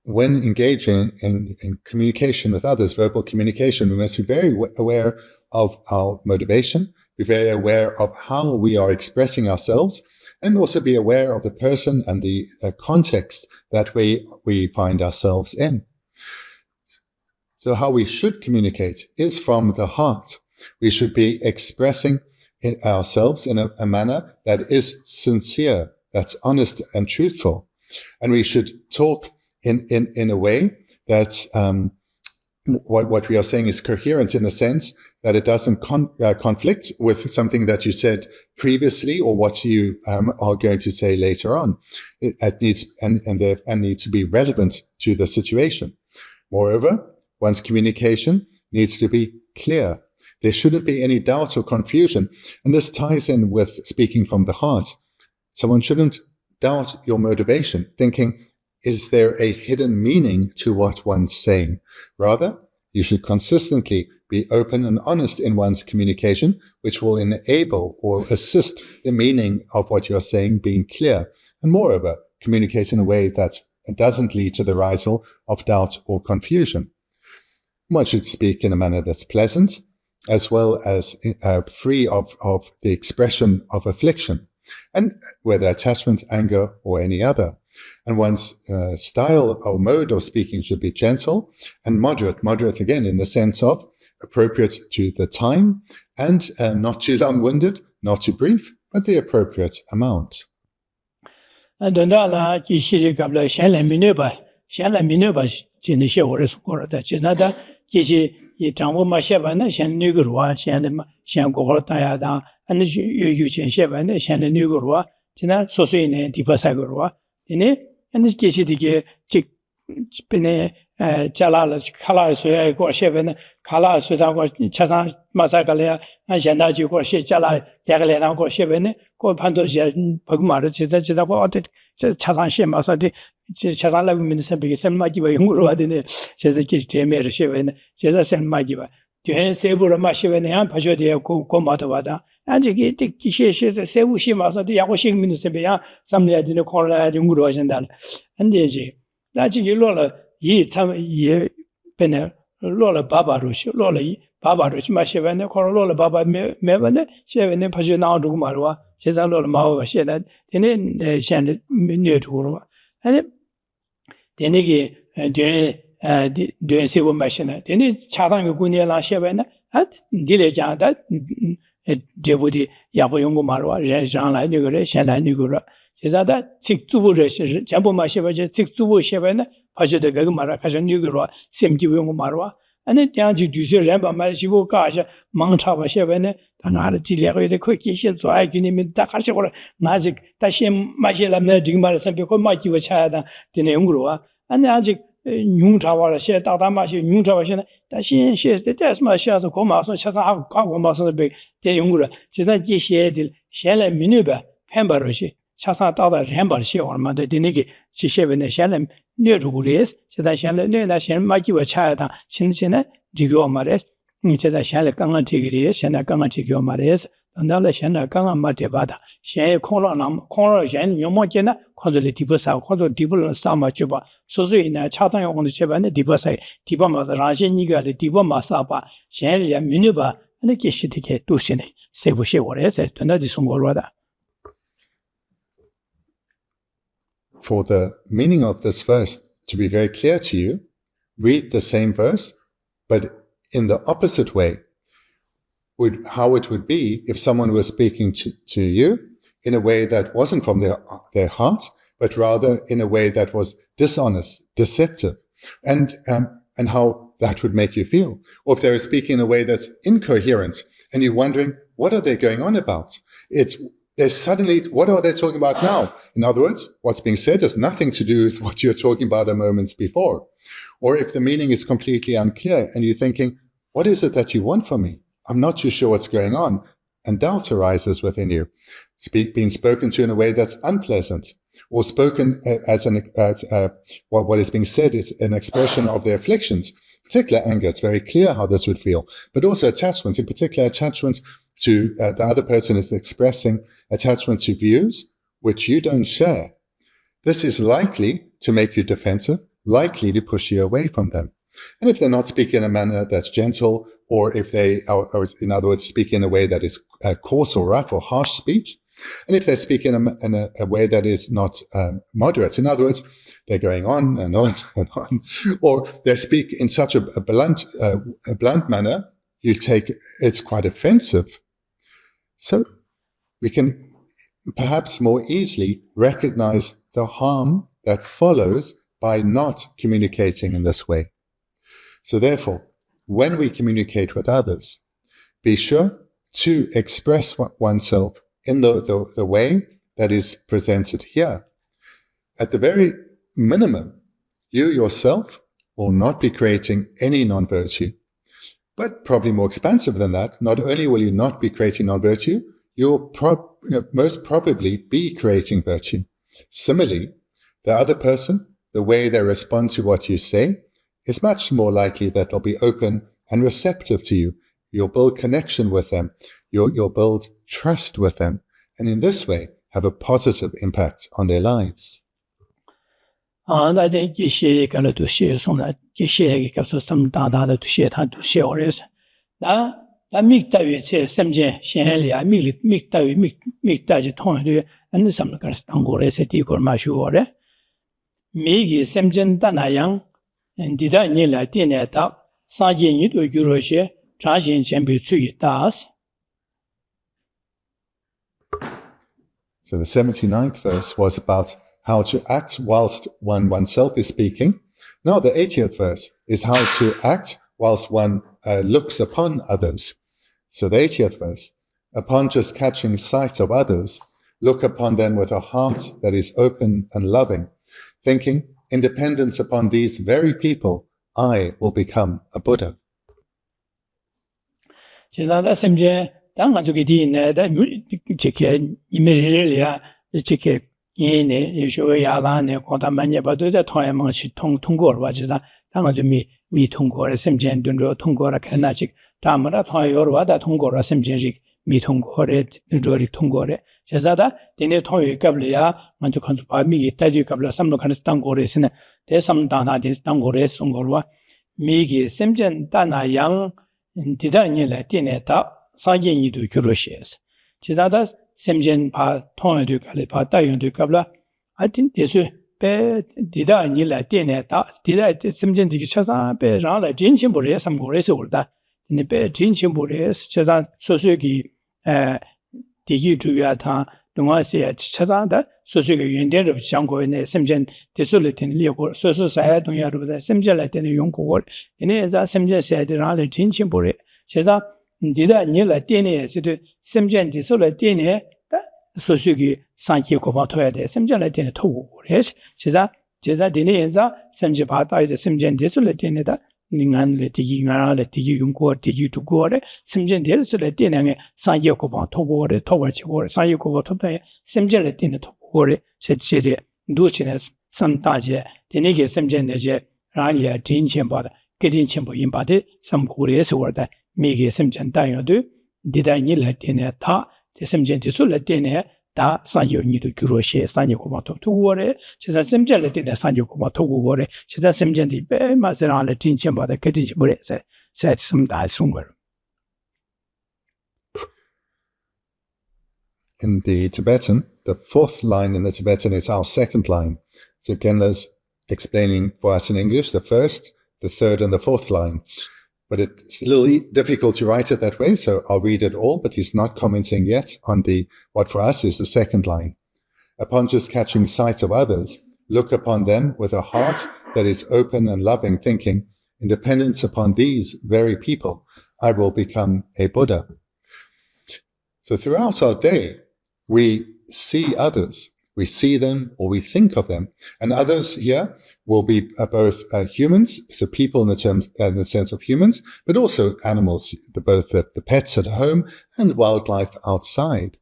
when engaging in communication with others, verbal communication, we must be very aware of our motivation, be very aware of how we are expressing ourselves, and also be aware of the person and the context that we find ourselves in. So how we should communicate is from the heart. We should be expressing ourselves in a manner that is sincere, that's honest and truthful. And we should talk in a way that what we are saying is coherent in the sense that it doesn't conflict with something that you said previously or what you are going to say later on. It needs and needs to be relevant to the situation. Moreover, one's communication needs to be clear. There shouldn't be any doubt or confusion. And this ties in with speaking from the heart. Someone shouldn't doubt your motivation, thinking, is there a hidden meaning to what one's saying? Rather, you should consistently be open and honest in one's communication, which will enable or assist the meaning of what you're saying being clear. And moreover, communicate in a way that doesn't lead to the arisal of doubt or confusion. One should speak in a manner that's pleasant, as well as free of the expression of affliction, and whether attachment, anger, or any other. And one's style or mode of speaking should be gentle and moderate again in the sense of appropriate to the time and not too long-winded, not too brief, but the appropriate amount. And this case, the chick Pine Chalala, Kala, Soya, Gorsheven, Kala, Sudan, Chazan, Masakalia, and Janaji, Gorshe, Chala, Yagalena, Gorsheven, Go Pandoja, Pagmar, Chizak, Chazan Shemasati, Chazala Minister, Sem Magiva, Yungruadine, Chezakis, Temer, Sheven, Chezas and Magiva. To him, Sebura Masheven, and Pajodia, Komatavada. And you get the Kishes, Sevushima, the Yakushing Minister, somebody I didn't call Yunguru and that. And there's that you Lola, ye some ye Penner, Lola Babarush, Lola Babarush, Mashevan, call Lola Baba Mevane, Shevan, Pajana Dumarwa, Chezan Lola Mawa, she that, then Shannon near to Urwa. And then again, doing civil machine, then it's Chatang Gunia Shevan, and Dilejan that. Devudi Yapoyungu Marwa, Jean La Nugure, Shana Nugura. Chizada, 6 2 Jambo Masheva, 6 2 Sheven, Paja de Gagmara, Kajan Nugura, Sim Givungu Marwa, and then Yanji Dusu Ramba Mashivo Kaja, Mountava Shevene, Tanara Tilia, the quick issue, so I can name Takashora, Magic, Tashim, Mashela, Digmar, Sampico, Maki, which had the Neungrua, and Magic. Tower, share Tamashi, New Tower, that she shares the test my shares of Comas, Chasa, Comas on the big, the Yungura, Chisa Gishe, Shellem Minuba, Hembaroshi, Chasa Tava, Hembashi or Mother Dinigi, she shaven a Shellem near to Gurias, Chesa Shellem, Nation, Maki, a child, Chinchina, Digo Mares, Chesa Shellem Gangan Tigris, Shana Gangan Tigo Mares, 단달에 현나 강한 마대바다 현의 콩로남 콩로 현 요모제나 코들이 디버사 코도 디블 사마 줘봐 소수이나 차단 용도 제반에 디버사이 디버마다 라신이가 디버마사바 현리야 미니바 ane Geshe Thubten Rabten sebu she wore se tona di songorwada. For the meaning of this verse to be very clear to you, read the same verse, but in the opposite way. How it would be if someone was speaking to you in a way that wasn't from their heart, but rather in a way that was dishonest, deceptive, and how that would make you feel. Or if they were speaking in a way that's incoherent and you're wondering, what are they going on about? There's suddenly, what are they talking about now? In other words, what's being said has nothing to do with what you're talking about a moment before. Or if the meaning is completely unclear and you're thinking, what is it that you want from me? I'm not too sure what's going on. And doubt arises within you. Being spoken to in a way that's unpleasant, or spoken as what is being said is an expression of their afflictions, particular anger. It's very clear how this would feel, but also attachment, in particular attachment to the other person is expressing attachment to views which you don't share. This is likely to make you defensive, likely to push you away from them. And if they're not speaking in a manner that's gentle, or if they are, in other words, speak in a way that is coarse or rough or harsh speech, and if they speak in a way that is not moderate, in other words, they're going on and on and on, or they speak in such a blunt manner, you take it's quite offensive. So we can perhaps more easily recognize the harm that follows by not communicating in this way. So therefore, when we communicate with others, be sure to express oneself in the way that is presented here. At the very minimum, you yourself will not be creating any non-virtue. But probably more expansive than that, not only will you not be creating non-virtue, you'll most probably be creating virtue. Similarly, the other person, the way they respond to what you say, is much more likely that they'll be open and receptive to you. You'll build connection with them. You'll build trust with them. And in this way, have a positive impact on their lives. Na de Geshe kala tu she song na Geshe ka so sam da da tu she ta tu she ores. Da mi ta wi che semje shen lia mi ta wi mi ta ji thong de an sam ka stang go re se ti ko ma shu ore. Mi gi semjen da na yang di da ni la ti ne ta sa ji ni du gyu ro she cha xin chen bi chu yi das. So the 79th verse was about how to act whilst oneself is speaking. Now the 80th verse is how to act whilst one looks upon others. So the 80th verse, upon just catching sight of others, look upon them with a heart that is open and loving, thinking, in dependence upon these very people, I will become a Buddha. Tanga zuki di ne da chike imerilia chike yene yesho ya la ne ko da manye ba do da thoya ma chi tong go ba ji sa tanga zu mi tong go re semjen dun ro tong go ra kana chi ta ma ra thoya yor wa da tong go ra semjen ji mi tong go re ro ri tong go re je sa da de ne thoya ka bla ya ma ju khan su ba mi gi ta ju ka bla sam lo khan stang go re sin de sam da na de stang go re song go wa mi gi semjen da na yang di da ni la ti ne ta 사견이 도 교로시에서 지다다 샘전 바 통에도 갈래 바 따용도 갑라 하여튼 대수 배 디다 아니라 때네다 디다 샘전 디기 차사 배 라라 진심보래 삼고래서 올다 근데 배 진심보래서 차사 소소기 디기 두야타 동아시아 차사다 소소기 연대로相关的 샘전 대수를 되는 리고 소소사야 동야로다 샘전을 되는 용고를 얘네자 샘전사야 라라 진심보래 차사 디다 니라 때네 시도 샘전 디솔라 때네 소수기 상기 고바토야 돼 샘전라 때네 토고 그래서 제자 되네 연자 샘지 바다에 샘전 디솔라 때네다 닝안레 디기가라레 디기 용고 디기 두고레 샘전 디솔라 때네 상기 고바 토고레 토버치고 상기 고바 토에 샘전라 때네 토고레 세체데 두치네 삼다제 되네게 샘전데제 라리아 진첸바다 게딘첸보 인바데 삼고레에서 월다 미게 샘전 따요도 디다니 라테네 다 제심젠티 술라테네 다 산요니도 규로시에 산요고마토 투고래 제가 셈젤레테네 산요고마토 고고래 제가 셈젠디 베마스라를 틴쳔바다 그디지 버레세 세트스다 숨거 In the Tibetan, the fourth line in the Tibetan is our second line. So Genla's explaining for us in English the first, the third, and the fourth line. But it's a little difficult to write it that way, so I'll read it all, but he's not commenting yet on what for us is the second line. Upon just catching sight of others, look upon them with a heart that is open and loving, thinking, in dependence upon these very people, I will become a Buddha. So throughout our day, we see others, we see them or we think of them, and others here will be both humans, so people in the sense of humans, but also animals, both the pets at home and wildlife outside.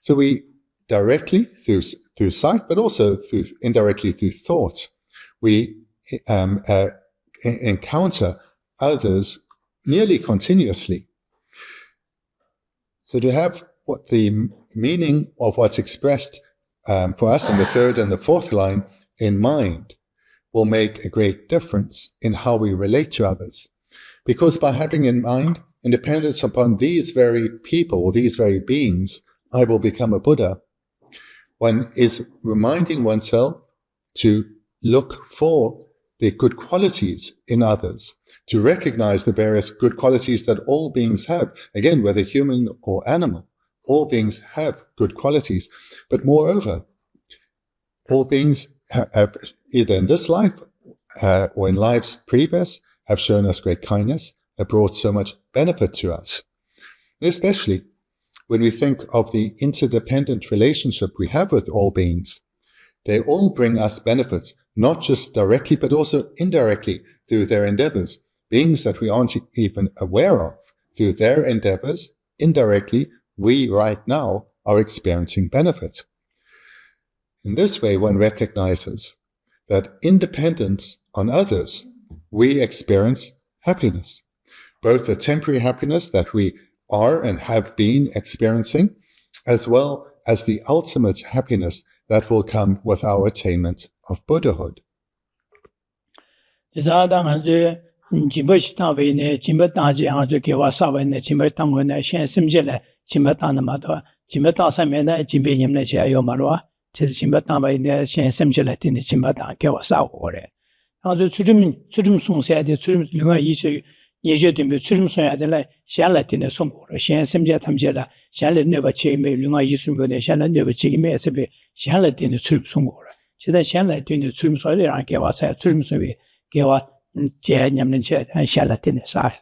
So we directly through sight, but also indirectly through thought, we encounter others nearly continuously. So to have what the meaning of what's expressed for us in the third and the fourth line in mind will make a great difference in how we relate to others. Because by having in mind independence upon these very people or these very beings, I will become a Buddha, one is reminding oneself to look for the good qualities in others, to recognize the various good qualities that all beings have, again, whether human or animal. All beings have good qualities, but moreover, all beings have either in this life or in lives previous have shown us great kindness, have brought so much benefit to us. And especially when we think of the interdependent relationship we have with all beings, they all bring us benefits, not just directly, but also indirectly through their endeavors. Beings that we aren't even aware of, through their endeavors, indirectly, we right now are experiencing benefit. In this way, one recognizes that independence on others, we experience happiness, both the temporary happiness that we are and have been experiencing, as well as the ultimate happiness that will come with our attainment of Buddhahood. Jimbashitavine, Jimbataji, Kewasavan, Jimbatamuna, Shan Simjela, Jimbatanamata, Jimbatasamena, Jimbinimna, Yomarwa, Jimbatama, Shan Simjela, in the Jimbata, Kewasaw. Also, Sudim Sung said the Sudim Luma issue, Yejudim, Sudim Soya, Shalat in the Sumbor, Shan Simjatamjela, Shalat never chime, Luma Yusum, Shalat never chime, Shalat in the Sudim Sumbor. She then Shalat in the Sudim Soya, and Kewasa, Sudim Soya, Kewa. Nyamnche and Shalatin side.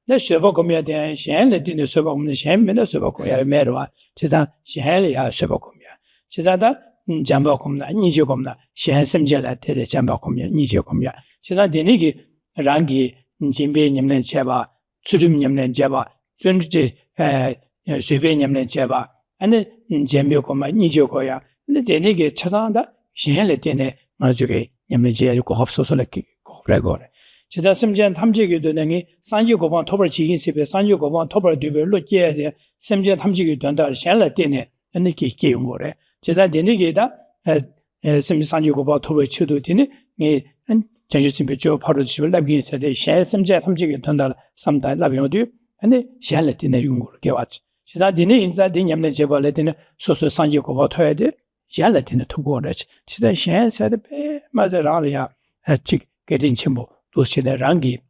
The Shabocomia, the Shalatin, the Sabocum, the Shaman, Sabocoya, Merwa, Chizan, Shalia, Sabocomia. Chizada, Jambocumna, Nijocomna, Shansam Gelat, the Jambocomia, Nijocomia. Chiza Denigi, Rangi, Jimbe Nyamlen Cheva, Sudim Nyamlen Java, Sunji, Sube Nyamlen Cheva, and the Jambocoma, Nijocoya, and the Denigi Chazanda, Shalatine, Mazuke, Yamajel, Kohofsolaki. Regore. Chida Simjan Tamjigi Dunangi, Sanju Govan Tober Chiginsipe, Sanju Govan Tober Duber, Lukia, Simjan Tamjigi Dunda, Shalatine, and the Kiyungore. Chida Denigida, Sim Sanju Govan Tober Chudutini, and Chanjusimpe Joe Paruchi, Labgin said, they share Simjan Tamjigi Dunda, sometime Labiodu, and the Shalatine Yungur Gewatch. Chida Dini inside the Yamne Jabalatin, so Sanju Govan Toyade, Shalatine to Gorage. Chida Shan said, Mazeralia, a chick. Getting Chimbo, Lucy the Rangi,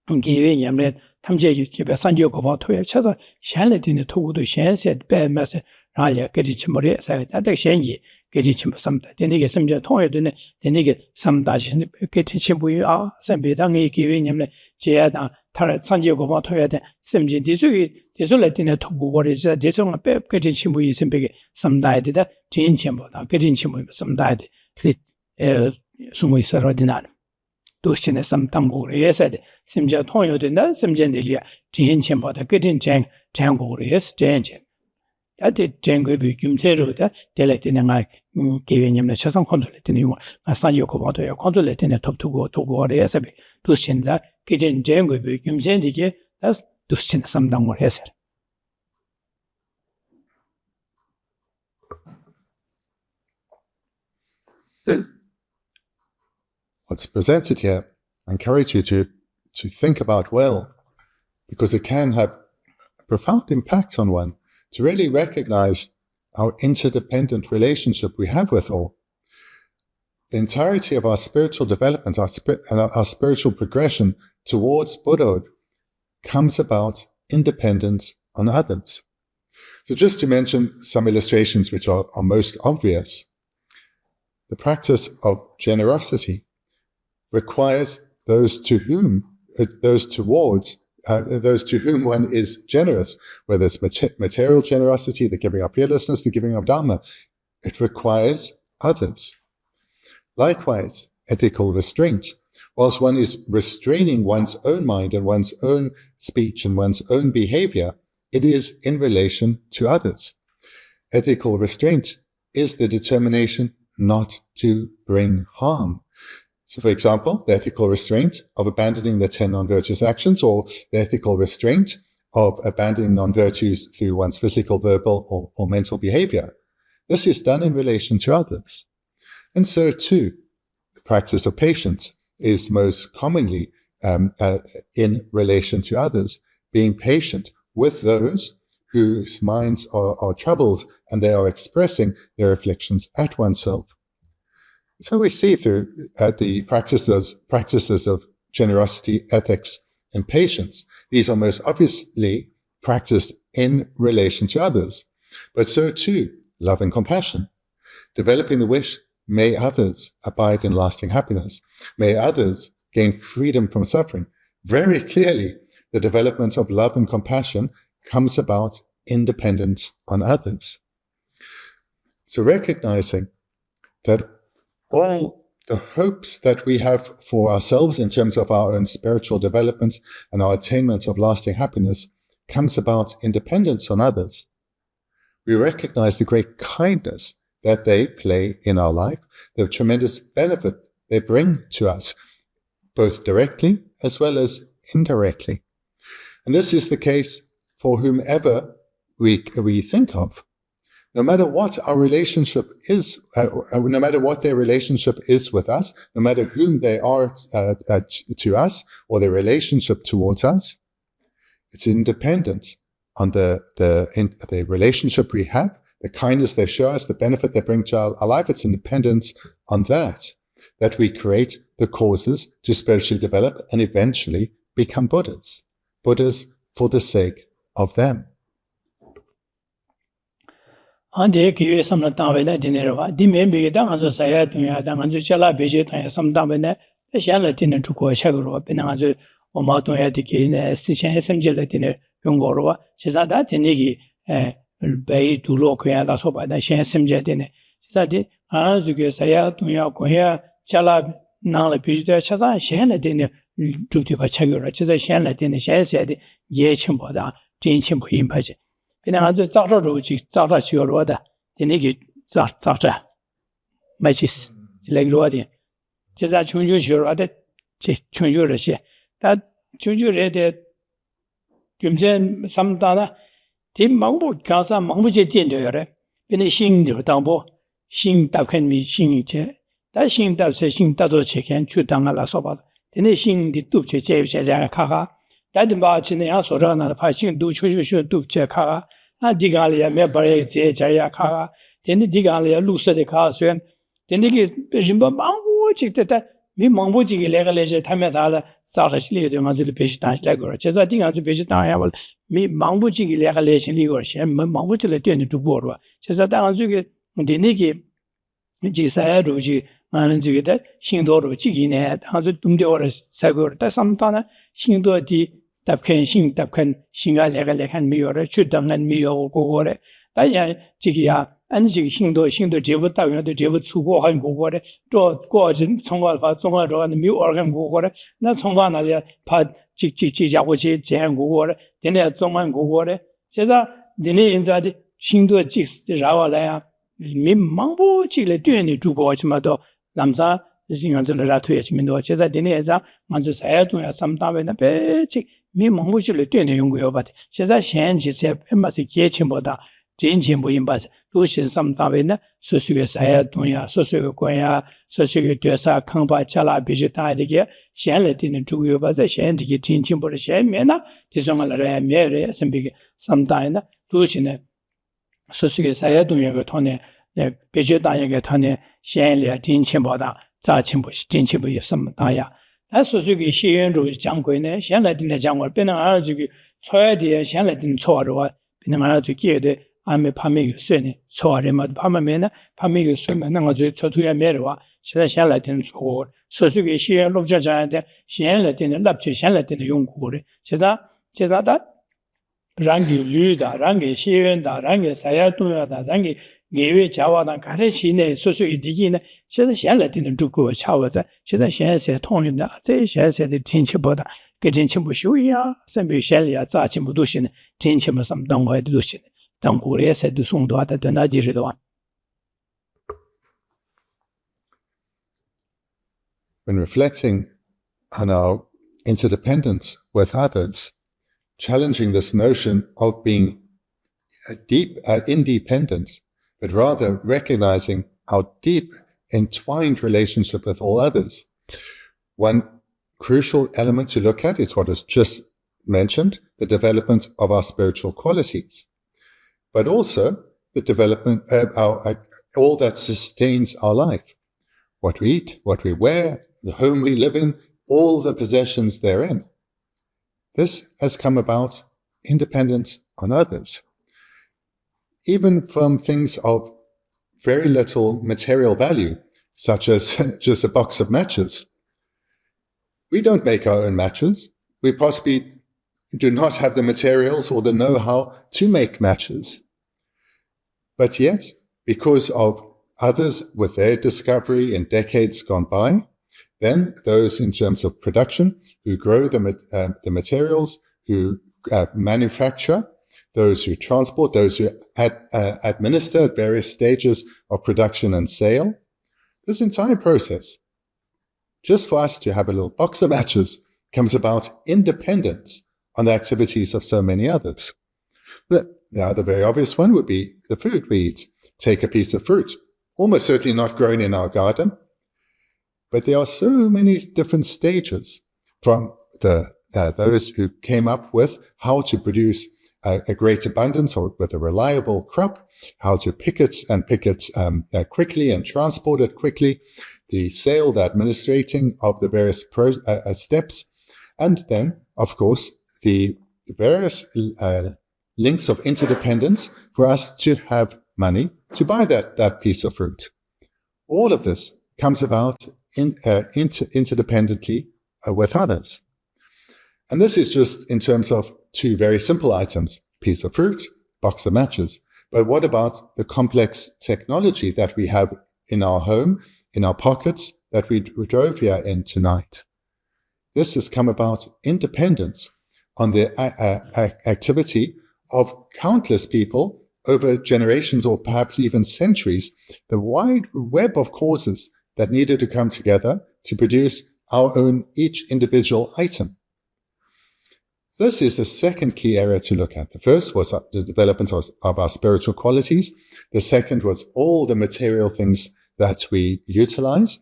giving Yamlet, Tamji, Sanjo Govan Toya Chaza, Shalet in the two to Shan said, Bear Master, Raya, getting Chimbo, said, at the Shangi, getting Chimbo some, then they get some toy, then they get some Dutch, getting Chimbo, some Bedangi, giving Yamlet, Jada, Tarat, Sanjo Govan Toya, Simji, Disolet in the two, what is that? This on a pep, getting Chimbo is big, some died, that Jin Chimbo, getting Chimbo, some died, Sumi Sarodinal. Dushin some Tambo, yes, Simja Toyo did not Simjandilia, Jin Chimbo, the getting Jango, yes, Janjin. That did Jango be Gumteruda, deleting and I giving him the Chasson consulate in you, a son Yokomoto, consulate in the top to go yes, Dushin that getting Jango be Gumzendige, that's Dushin some Damor Hesed. What's presented here, I encourage you to think about well, because it can have a profound impact on one, to really recognize our interdependent relationship we have with all. The entirety of our spiritual development, our spiritual progression towards Buddhahood comes about independence on others. So just to mention some illustrations which are most obvious, the practice of generosity requires those to whom one is generous, whether it's material generosity, the giving of fearlessness, the giving of Dharma. It requires others. Likewise, ethical restraint. Whilst one is restraining one's own mind and one's own speech and one's own behavior, it is in relation to others. Ethical restraint is the determination not to bring harm. So, for example, the ethical restraint of abandoning the 10 non-virtuous actions, or the ethical restraint of abandoning non-virtues through one's physical, verbal, or mental behavior. This is done in relation to others. And so, too, the practice of patience is most commonly in relation to others, being patient with those whose minds are troubled and they are expressing their afflictions at oneself. So we see through the practices of generosity, ethics, and patience. These are most obviously practiced in relation to others, but so too love and compassion, developing the wish, may others abide in lasting happiness, may others gain freedom from suffering. Very clearly, the development of love and compassion comes about independent on others. So recognizing that all the hopes that we have for ourselves in terms of our own spiritual development and our attainment of lasting happiness comes about independence on others. We recognize the great kindness that they play in our life, the tremendous benefit they bring to us, both directly as well as indirectly. And this is the case for whomever we think of. No matter what our relationship is, no matter what their relationship is with us, no matter whom they are to us or their relationship towards us, it's independent on the relationship we have, the kindness they show us, the benefit they bring to our life. It's independence on that we create the causes to spiritually develop and eventually become Buddhas. Buddhas for the sake of them. Ande kiwe samna tawena dinero di membe da ngazo saya tunya da ngazo chala beje tunya samdamene shala tinen tuko chagro bena ngazo oma tunya dikine sichen smje la tinen yongoro cheza da tinigi bei dulo kya la soba da shen smje tinen cheza di ngazo ge saya tunya ko ya chala na la beje da cheza shen la tinen tupti ba chagro cheza shen la tinen shen se de ye chimbo da tin chimbo yin pa je 그냥 아주 짜짜로지 짜짜시어로다 되게 짜짜짜 마치스 레그로디 제가 충주시어로다 제 충주르시 다 충주르데 김전 삼다나 뒷망부 가서 망부제 된대요래 근데 신도 당보 신답肯미 신이체 다 신답세 신다도 체켄 주당알아서 봐 근데 신디 뚝체 제제자 카가 다들 마치네야 소라나 파신 두초쇼쇼 뚝체카가 아 디갈이야 메바레 제자야 카가 근데 디갈이야 루스데 카스엔 근데 그 림바 망고 찍다 미 망보지기 레갈레제 타메다라 사르실리도 가지고 베시다시라고 제가 디가지고 베시다야 미 망보지기 레갈레신 리고시 망보지를 뛰는 두보로 제가 당가지고 근데니기 제사야로지 많은 중에다 신도로 지기네 아주 dumde오를 사고다 삼다나 신도디 답켄 신가 레갈레한 미요를 주당한 미요 고고래 다야 지기야 안지 신도 제부 따위도 제부 수고한 고고래 또 고진 총괄파 총괄로는 미 organ 고고래 나 총괄나려 파 지자고지 제한 고고래 되네 총만 고고래 제가 되네 인자디 신도 지스 라와라야 미 망보지를 뛰는 주고지마도 남사 신경들을 투여지면도 제가 되네자 먼저 사야도야 삼다베나 배치 미 망보지를 뛰는 연구요 봐 제가 현지세 엠바시 계층보다 진침부 인바스 루신 삼다베나 소수의 사야동야 소수의 권야 소수의 되사 강바 차라 비주다에게 현래되는 주요바자 현디기 진침부를 현면나 지성을 메레 선비게 삼다이나 루신의 소수의 사야동야가 통해 비주다에게 통해 현래 진침보다 자침부 진침부의 삼다야 다 소수의 시연로 장고네 현래되는 장고 변한 알아주기 초야디에 현래되는 초와로와 변한 알아주기에 아메 파메기 쇠네 초아레마 파마메나 파메기 쇠메나 가지 초투야 메르와 시다 샬라된 초 소수게 시에 롭자자한테 시엔라된 랍체 샬라된 용구를 제자다 랑기 류다 랑기 시엔다 랑기 사야도야다 랑기 게외 자와다 가르시네 소수이 디기네 시다 샬라된 두고 차와자 시다 샬세 통윤다 제 샬세의 진치보다 그 진치부 쇼야 선비 샬리아 자침부도 신 진치무 삼동과도 신 When reflecting on our interdependence with others, challenging this notion of being independent, but rather recognizing our deep entwined relationship with all others, one crucial element to look at is what was just mentioned, the development of our spiritual qualities. But also the development of all that sustains our life. What we eat, what we wear, the home we live in, all the possessions therein. This has come about independent on others. Even from things of very little material value, such as just a box of matches. We don't make our own matches. We possibly do not have the materials or the know-how to make matches. But yet, because of others with their discovery in decades gone by, then those in terms of production who grow the materials, who manufacture, those who transport, those who administer at various stages of production and sale, this entire process, just for us to have a little box of matches, comes about independent on the activities of so many others. Now, the very obvious one would be the food we eat. Take a piece of fruit, almost certainly not grown in our garden, but there are so many different stages from those who came up with how to produce a great abundance or with a reliable crop, how to pick it quickly and transport it quickly, the sale, the administrating of the various steps, and then, of course, the various links of interdependence for us to have money to buy that piece of fruit. All of this comes about interdependently with others. And this is just in terms of two very simple items, piece of fruit, box of matches. But what about the complex technology that we have in our home, in our pockets, that we drove here in tonight? This has come about independence on the activity of countless people over generations or perhaps even centuries, the wide web of causes that needed to come together to produce our own each individual item. This is the second key area to look at. The first was the development of our spiritual qualities. The second was all the material things that we utilize.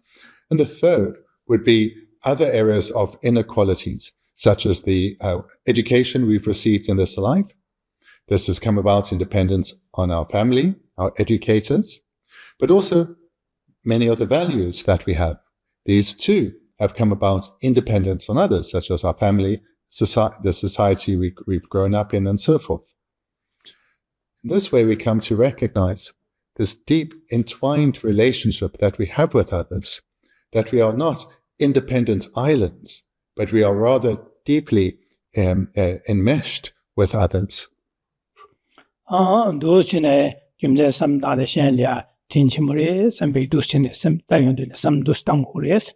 And the third would be other areas of inequalities, such as the education we've received in this life. This has come about in dependence on our family, our educators, but also many of the values that we have. These too have come about in dependence on others, such as our family, the society we've grown up in, and so forth. In this way, we come to recognize this deep entwined relationship that we have with others, that we are not independent islands, but we are rather deeply enmeshed with others. 도시네 김제 삼다의 셴리아 진치물에 삼백 도시네 삼다용도 삼도스당고레스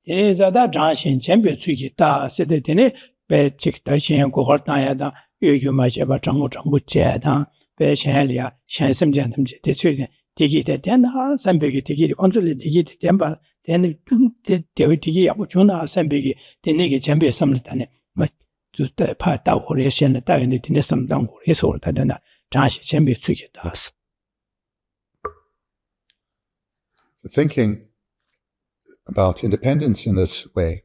예자다 장신 쳔베 추기다 세데데네 배직다 신고 활동하다 유유마제바 정부제다 배셴리아 셴심젠듬제 대수에 디기데 된다 삼백이 디기 온줄리 디기 된바 되는 대위디기 하고 주나 삼백이 되네게 쳔베 삼르다네 뭐 주때 파다 오래 셴다 다연데 디네 삼당고레서 올다나 장시 쳔비 수기 다스. Thinking about independence in this way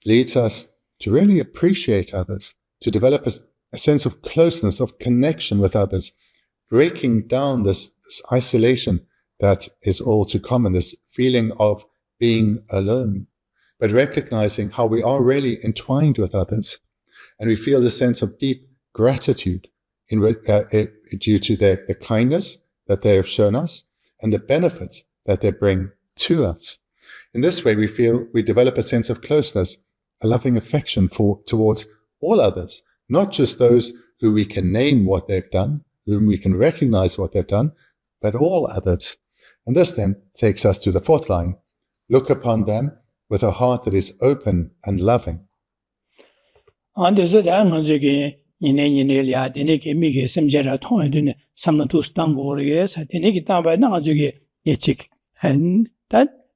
leads us to really appreciate others, to develop a sense of closeness, of connection with others, breaking down this isolation that is all too common, this feeling of being alone, but recognizing how we are really entwined with others, and we feel the sense of deep gratitude due to the kindness that they have shown us and the benefits that they bring to us. In this way, we develop a sense of closeness, a loving affection towards all others, not just those who we can name what they've done, whom we can recognize what they've done, but all others. And this then takes us to the fourth line. Look upon them with a heart that is open and loving.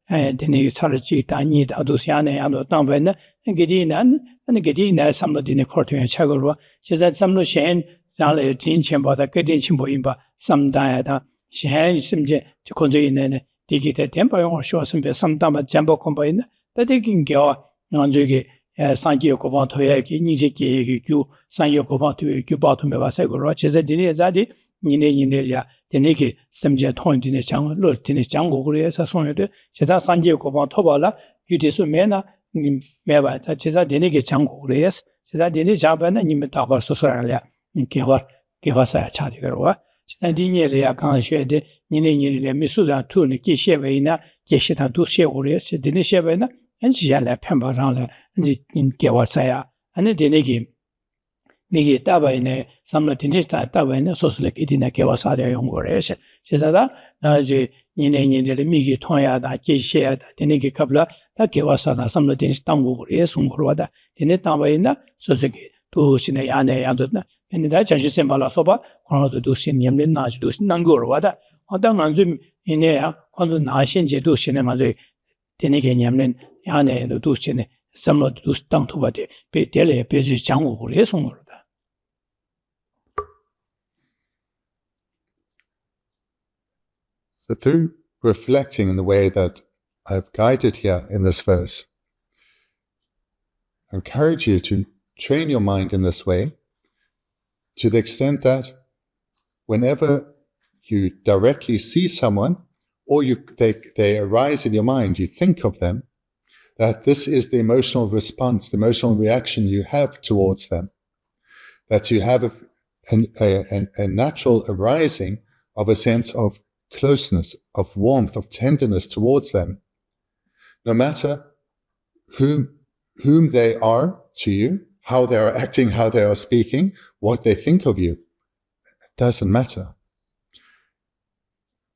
Dini sarchi tani adusyane ado tambena gedinan and gedina samlo dini kortuya chagorwa cheza samlo shen jale jin chenba da gedin chenbo imba samdaya da shen simje konzo ine digite tempo yong sho simbe samdama jambo komba ine da digin gyo nganjoge sangi ko ba thoya ki nije ki gyu sangi ko ba thoya gyu ba thome ba sa gorwa cheza dini zadi 니네 야 데네게 섬제 통인의 장 롤티네 장고그래서 손에도 제가 산지에 고방 토발라 유디스 메나 메바 제가 데네게 장고그래서 제가 데네 잡아는 님 다발 소소라야 개화사 차리거와 제가 디니엘이야 강셔데 니네 미수다 투네 기셰베이나 게시다 두셰고래서 데네 셰베나 엔지야라 펜바랑라 니 개화사야 아니 데네게 미기 따바이네 삼로 딘티스타 따바이네 소슬렉 이디나 개와사려 용거래서 제사다 나지 니네니들 미기 통야다 계시야다 데네게 갑라 다 개와사나 삼로 딘스 땅고고래 송고로다 데네 따바이나 소슬게 도시네 야네 야도나 근데 자주세 말아서봐 그러도 도시 냠는 나지 도시 난고로다 어떤 좀 이네야 건도 나신제 도시네 맞아 데네게 냠는 야네 도시네 삼로 도시 땅토바데 베텔에 베지 장고고래 송고로다. So through reflecting in the way that I've guided here in this verse, I encourage you to train your mind in this way to the extent that whenever you directly see someone or they arise in your mind, you think of them, that this is the emotional response, the emotional reaction you have towards them, that you have a natural arising of a sense of closeness, of warmth, of tenderness towards them. No matter whom they are to you, how they are acting, how they are speaking, what they think of you, it doesn't matter.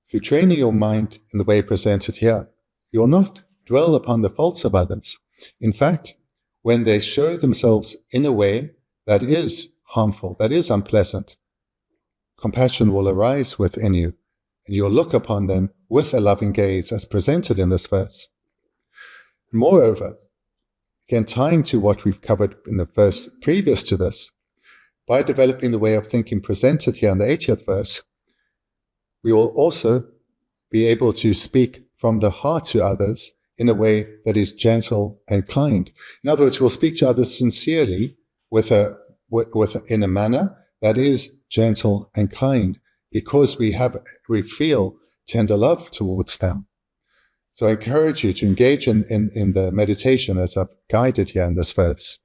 Through training your mind in the way presented here, you will not dwell upon the faults of others. In fact, when they show themselves in a way that is harmful, that is unpleasant, compassion will arise within you, and you'll look upon them with a loving gaze as presented in this verse. Moreover, again tying to what we've covered in the verse previous to this, by developing the way of thinking presented here in the 80th verse, we will also be able to speak from the heart to others in a way that is gentle and kind. In other words, we'll speak to others sincerely in a manner that is gentle and kind, because we feel tender love towards them. So I encourage you to engage in the meditation as I've guided here in this verse.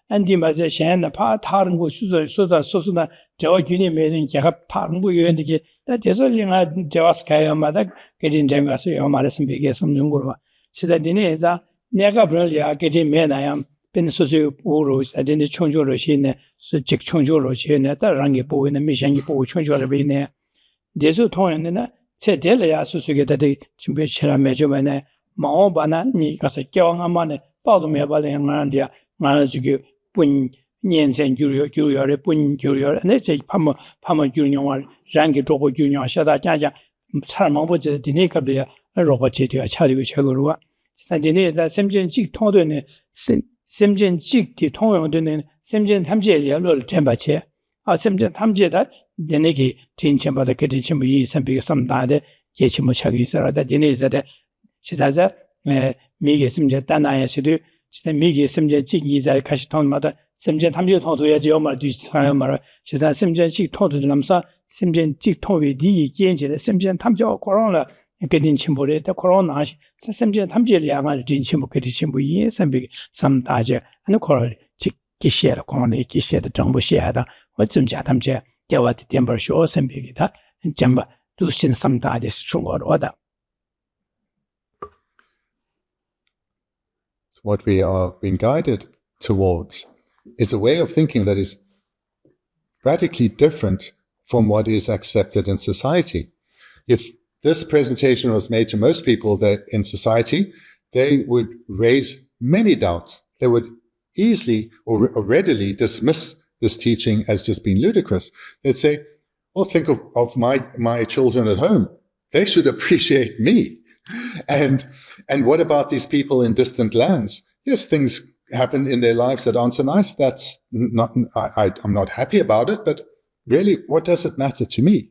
Andi maze shen pa tarung bu suda jawa gyuni mezin jagab tarung bu yöndeki da desolinga jawas kayama da gedin denga so yomare sembege somnunguro siza dine za nega bralya gedin menayam ben sosu uro adine chonjoro shine su jik chonjoro shine da rangi boine mishangi bo chonjoro bine deso toyne che delya susuge da de chimbe chera mejomane mao bana ni kasa kyawanga mane pado me bale ngandia ngana juge 분年前就有的本就有的，那这他们就用啊，人给做过就用啊，晓得讲差么不知的那个的，如果这条恰这个切个路啊，但的呢在深圳几通的呢，深圳几的通用的呢，深圳他们这里落了200切啊，深圳他们这的那个真钱把它给这钱不一生比什么大的也钱不切个意思了，但的呢在的，现在在每个深圳单那也是的。现在每个深圳几年在开始通嘛的，深圳他们就通也只有嘛，就还有嘛了。现在深圳几通的那么啥，深圳几通为第一见解的，深圳他们就扩容了，给点钱不的，但扩容哪些？在深圳他们这两个人钱不给点钱不一，深比什么大姐，那扩容就给写了，扩容的给写的整不写的，我增加他们这电话的电本学生比给他讲吧，都是什么大的是中国的。What we are being guided towards is a way of thinking that is radically different from what is accepted in society. If this presentation was made to most people that in society, they would raise many doubts. They would easily or readily dismiss this teaching as just being ludicrous. They'd say, well, think of my children at home. They should appreciate me. And what about these people in distant lands? Yes, things happen in their lives that aren't so nice. That's not, I'm not happy about it, but really, what does it matter to me?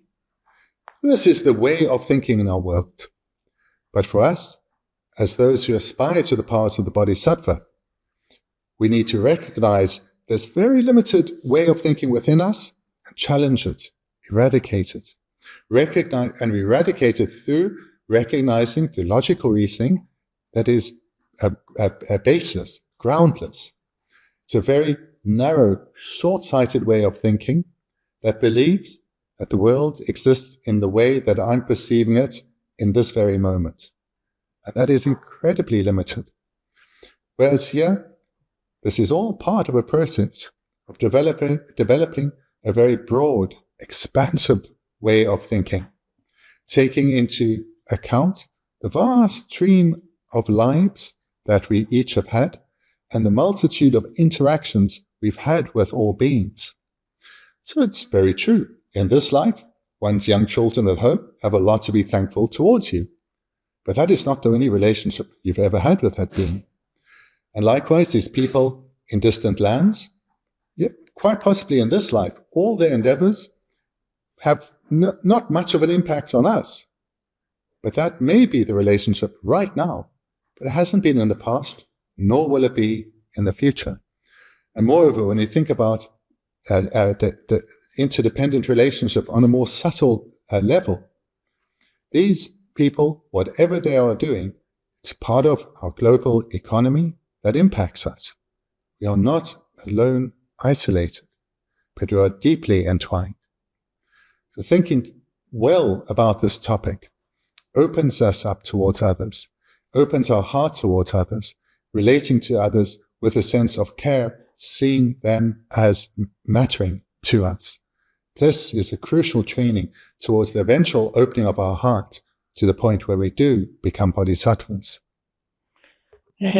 This is the way of thinking in our world. But for us, as those who aspire to the powers of the Bodhisattva, we need to recognize this very limited way of thinking within us and challenge it, eradicate it. Recognize and eradicate it through recognizing the logical reasoning that is a baseless, groundless. It's a very narrow, short-sighted way of thinking that believes that the world exists in the way that I'm perceiving it in this very moment. And that is incredibly limited. Whereas here, this is all part of a process of developing a very broad, expansive way of thinking, taking into account the vast stream of lives that we each have had and the multitude of interactions we've had with all beings. So it's very true. In this life, one's young children at home have a lot to be thankful towards you. But that is not the only relationship you've ever had with that being. And likewise, these people in distant lands, quite possibly in this life, all their endeavors have not much of an impact on us. But that may be the relationship right now, but it hasn't been in the past, nor will it be in the future. And moreover, when you think about the interdependent relationship on a more subtle level, these people, whatever they are doing, is part of our global economy that impacts us. We are not alone, isolated, but we are deeply entwined. So thinking well about this topic opens us up towards others, opens our heart towards others, relating to others with a sense of care, seeing them as mattering to us. This is a crucial training towards the eventual opening of our heart to the point where we do become bodhisattvas.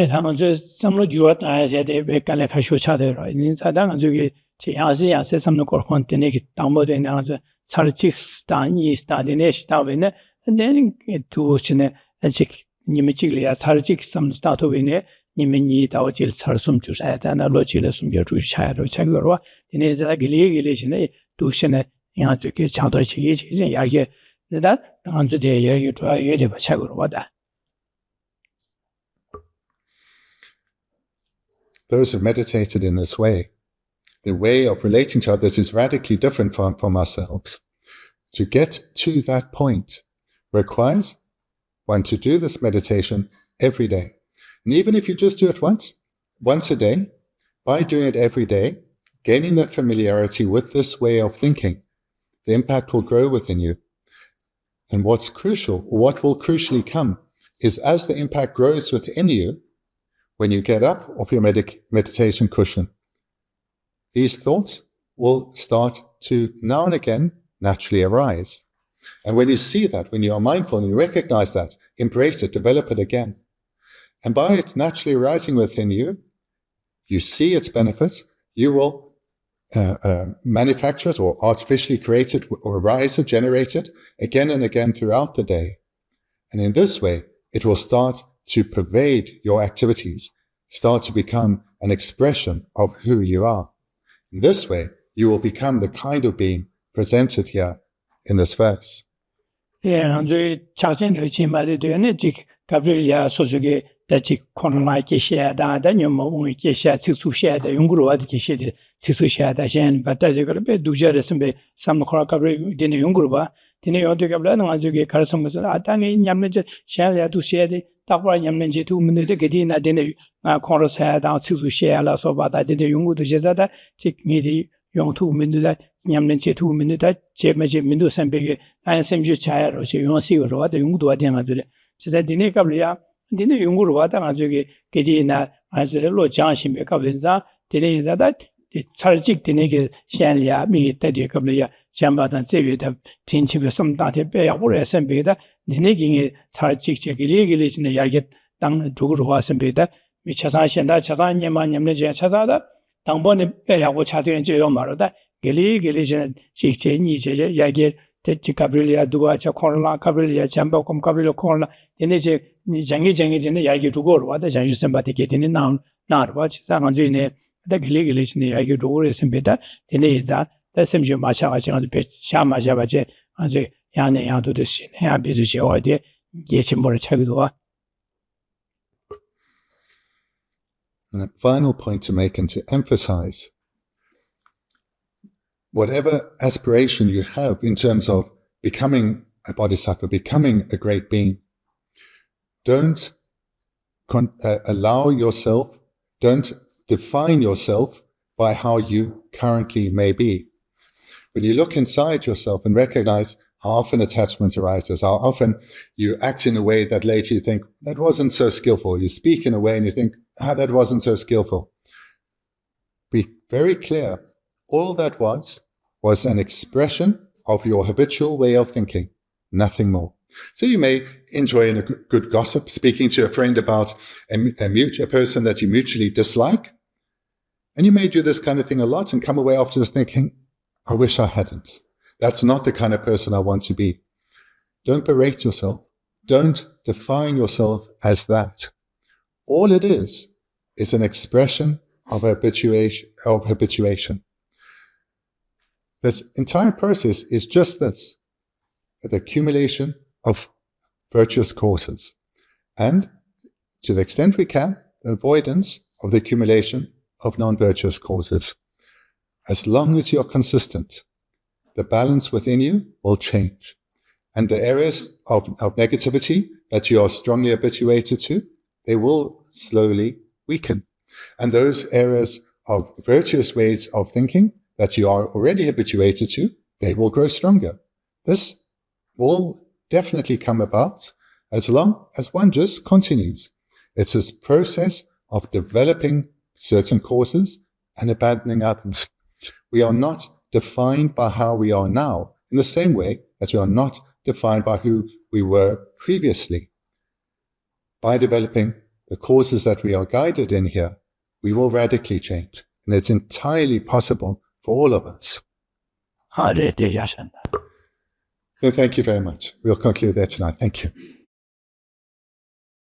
他们这什么就大家在干来看学茶的了，你在当个这个这样是样是什么过后的那个当末的那样子，查了几十单一单的那些单位呢，那都是呢，这你们这里啊查了几什么单位呢？你们你到这里查了什么就是哎，但那逻辑了什么就注意查了查个了，那在那个里现在都是呢，然后这个强调这个人也也那然后这点也有主要有点不查个了的。Those who meditated in this way, the way of relating to others is radically different from ourselves. To get to that point requires one to do this meditation every day. And even if you just do it once a day, by doing it every day, gaining that familiarity with this way of thinking, the impact will grow within you. And what's crucial, what will crucially come, is as the impact grows within you, when you get up off your meditation cushion, these thoughts will start to now and again naturally arise. And when you see that, when you are mindful and you recognize that, embrace it, develop it again. And by it naturally arising within you, you see its benefits, you will manufacture it or artificially create it or arise it, generate it again and again throughout the day. And in this way, it will start to pervade your activities, start to become an expression of who you are. In this way, you will become the kind of being presented here in this verse. Yeah, and the charging the chimba the energy Gabriela Sozuge that you corona Geshe da Danyamo Geshe Tsusha the Yunguru Geshe Tsusha the Shen, but as you got a bit do jealousy some coracabri din Yunguruba, Tino de Gablano as you get Carson Atani Yamaj Shalia to share the Takwa Yamanje 2 minutes Gedina dinner chorus had out to share la so but I did the Yungu to Jezada, take me the young 2 minutes. Yamlenche 2 minutes, Chemaji Mindu Sambig, and Semju Chire, or Yonsi or what the Yungu Adamadu. She said, Dine Cabria, Dine Yungu Wata Azuki, Gedina, as the Lord Johnson Becavinza, Dine that, the tragic Dineke, Shanlia, me, Teddy Cabria, Chamba and Sevita, Tinchi, some Dante Bay, or Sambeda, Dineging a tragic illegally in the Yaget, Dang Duguru Sambeda, which has I sent that Chazan Yaman Yamleja Chazada, Damboni Bay, which had to enjoy Marada. Geli Chikche Niche Yagir, Gabriela Duacha Corla, Gabriela Chamba, Gabriela Corla, then they say Jangi in the Yagi to go, what the Jangi somebody get in now, not watch Sanjine, the Gili in the Yagi to worry some better, then they that seems you much on the pitch, Shama Javaje, and the Yana out to the sin, happy to show idea, get him more chagua. And a final point to make and to emphasize. Whatever aspiration you have in terms of becoming a bodhisattva, becoming a great being, don't allow yourself, don't define yourself by how you currently may be. When you look inside yourself and recognize how often attachment arises, how often you act in a way that later you think, that wasn't so skillful. You speak in a way and you think, that wasn't so skillful. Be very clear. All that was an expression of your habitual way of thinking, nothing more. So you may enjoy in a good gossip, speaking to a friend about a person that you mutually dislike, and you may do this kind of thing a lot and come away afterwards thinking, I wish I hadn't. That's not the kind of person I want to be. Don't berate yourself. Don't define yourself as that. All it is an expression of habituation. This entire process is just this, the accumulation of virtuous causes. And to the extent we can, the avoidance of the accumulation of non-virtuous causes. As long as you're consistent, the balance within you will change. And the areas of negativity that you are strongly habituated to, they will slowly weaken. And those areas of virtuous ways of thinking that you are already habituated to, they will grow stronger. This will definitely come about as long as one just continues. It's this process of developing certain causes and abandoning others. We are not defined by how we are now, in the same way as we are not defined by who we were previously. By developing the causes that we are guided in here, we will radically change. And it's entirely possible for all of us. Hare Then thank you very much. We'll conclude there tonight. Thank you.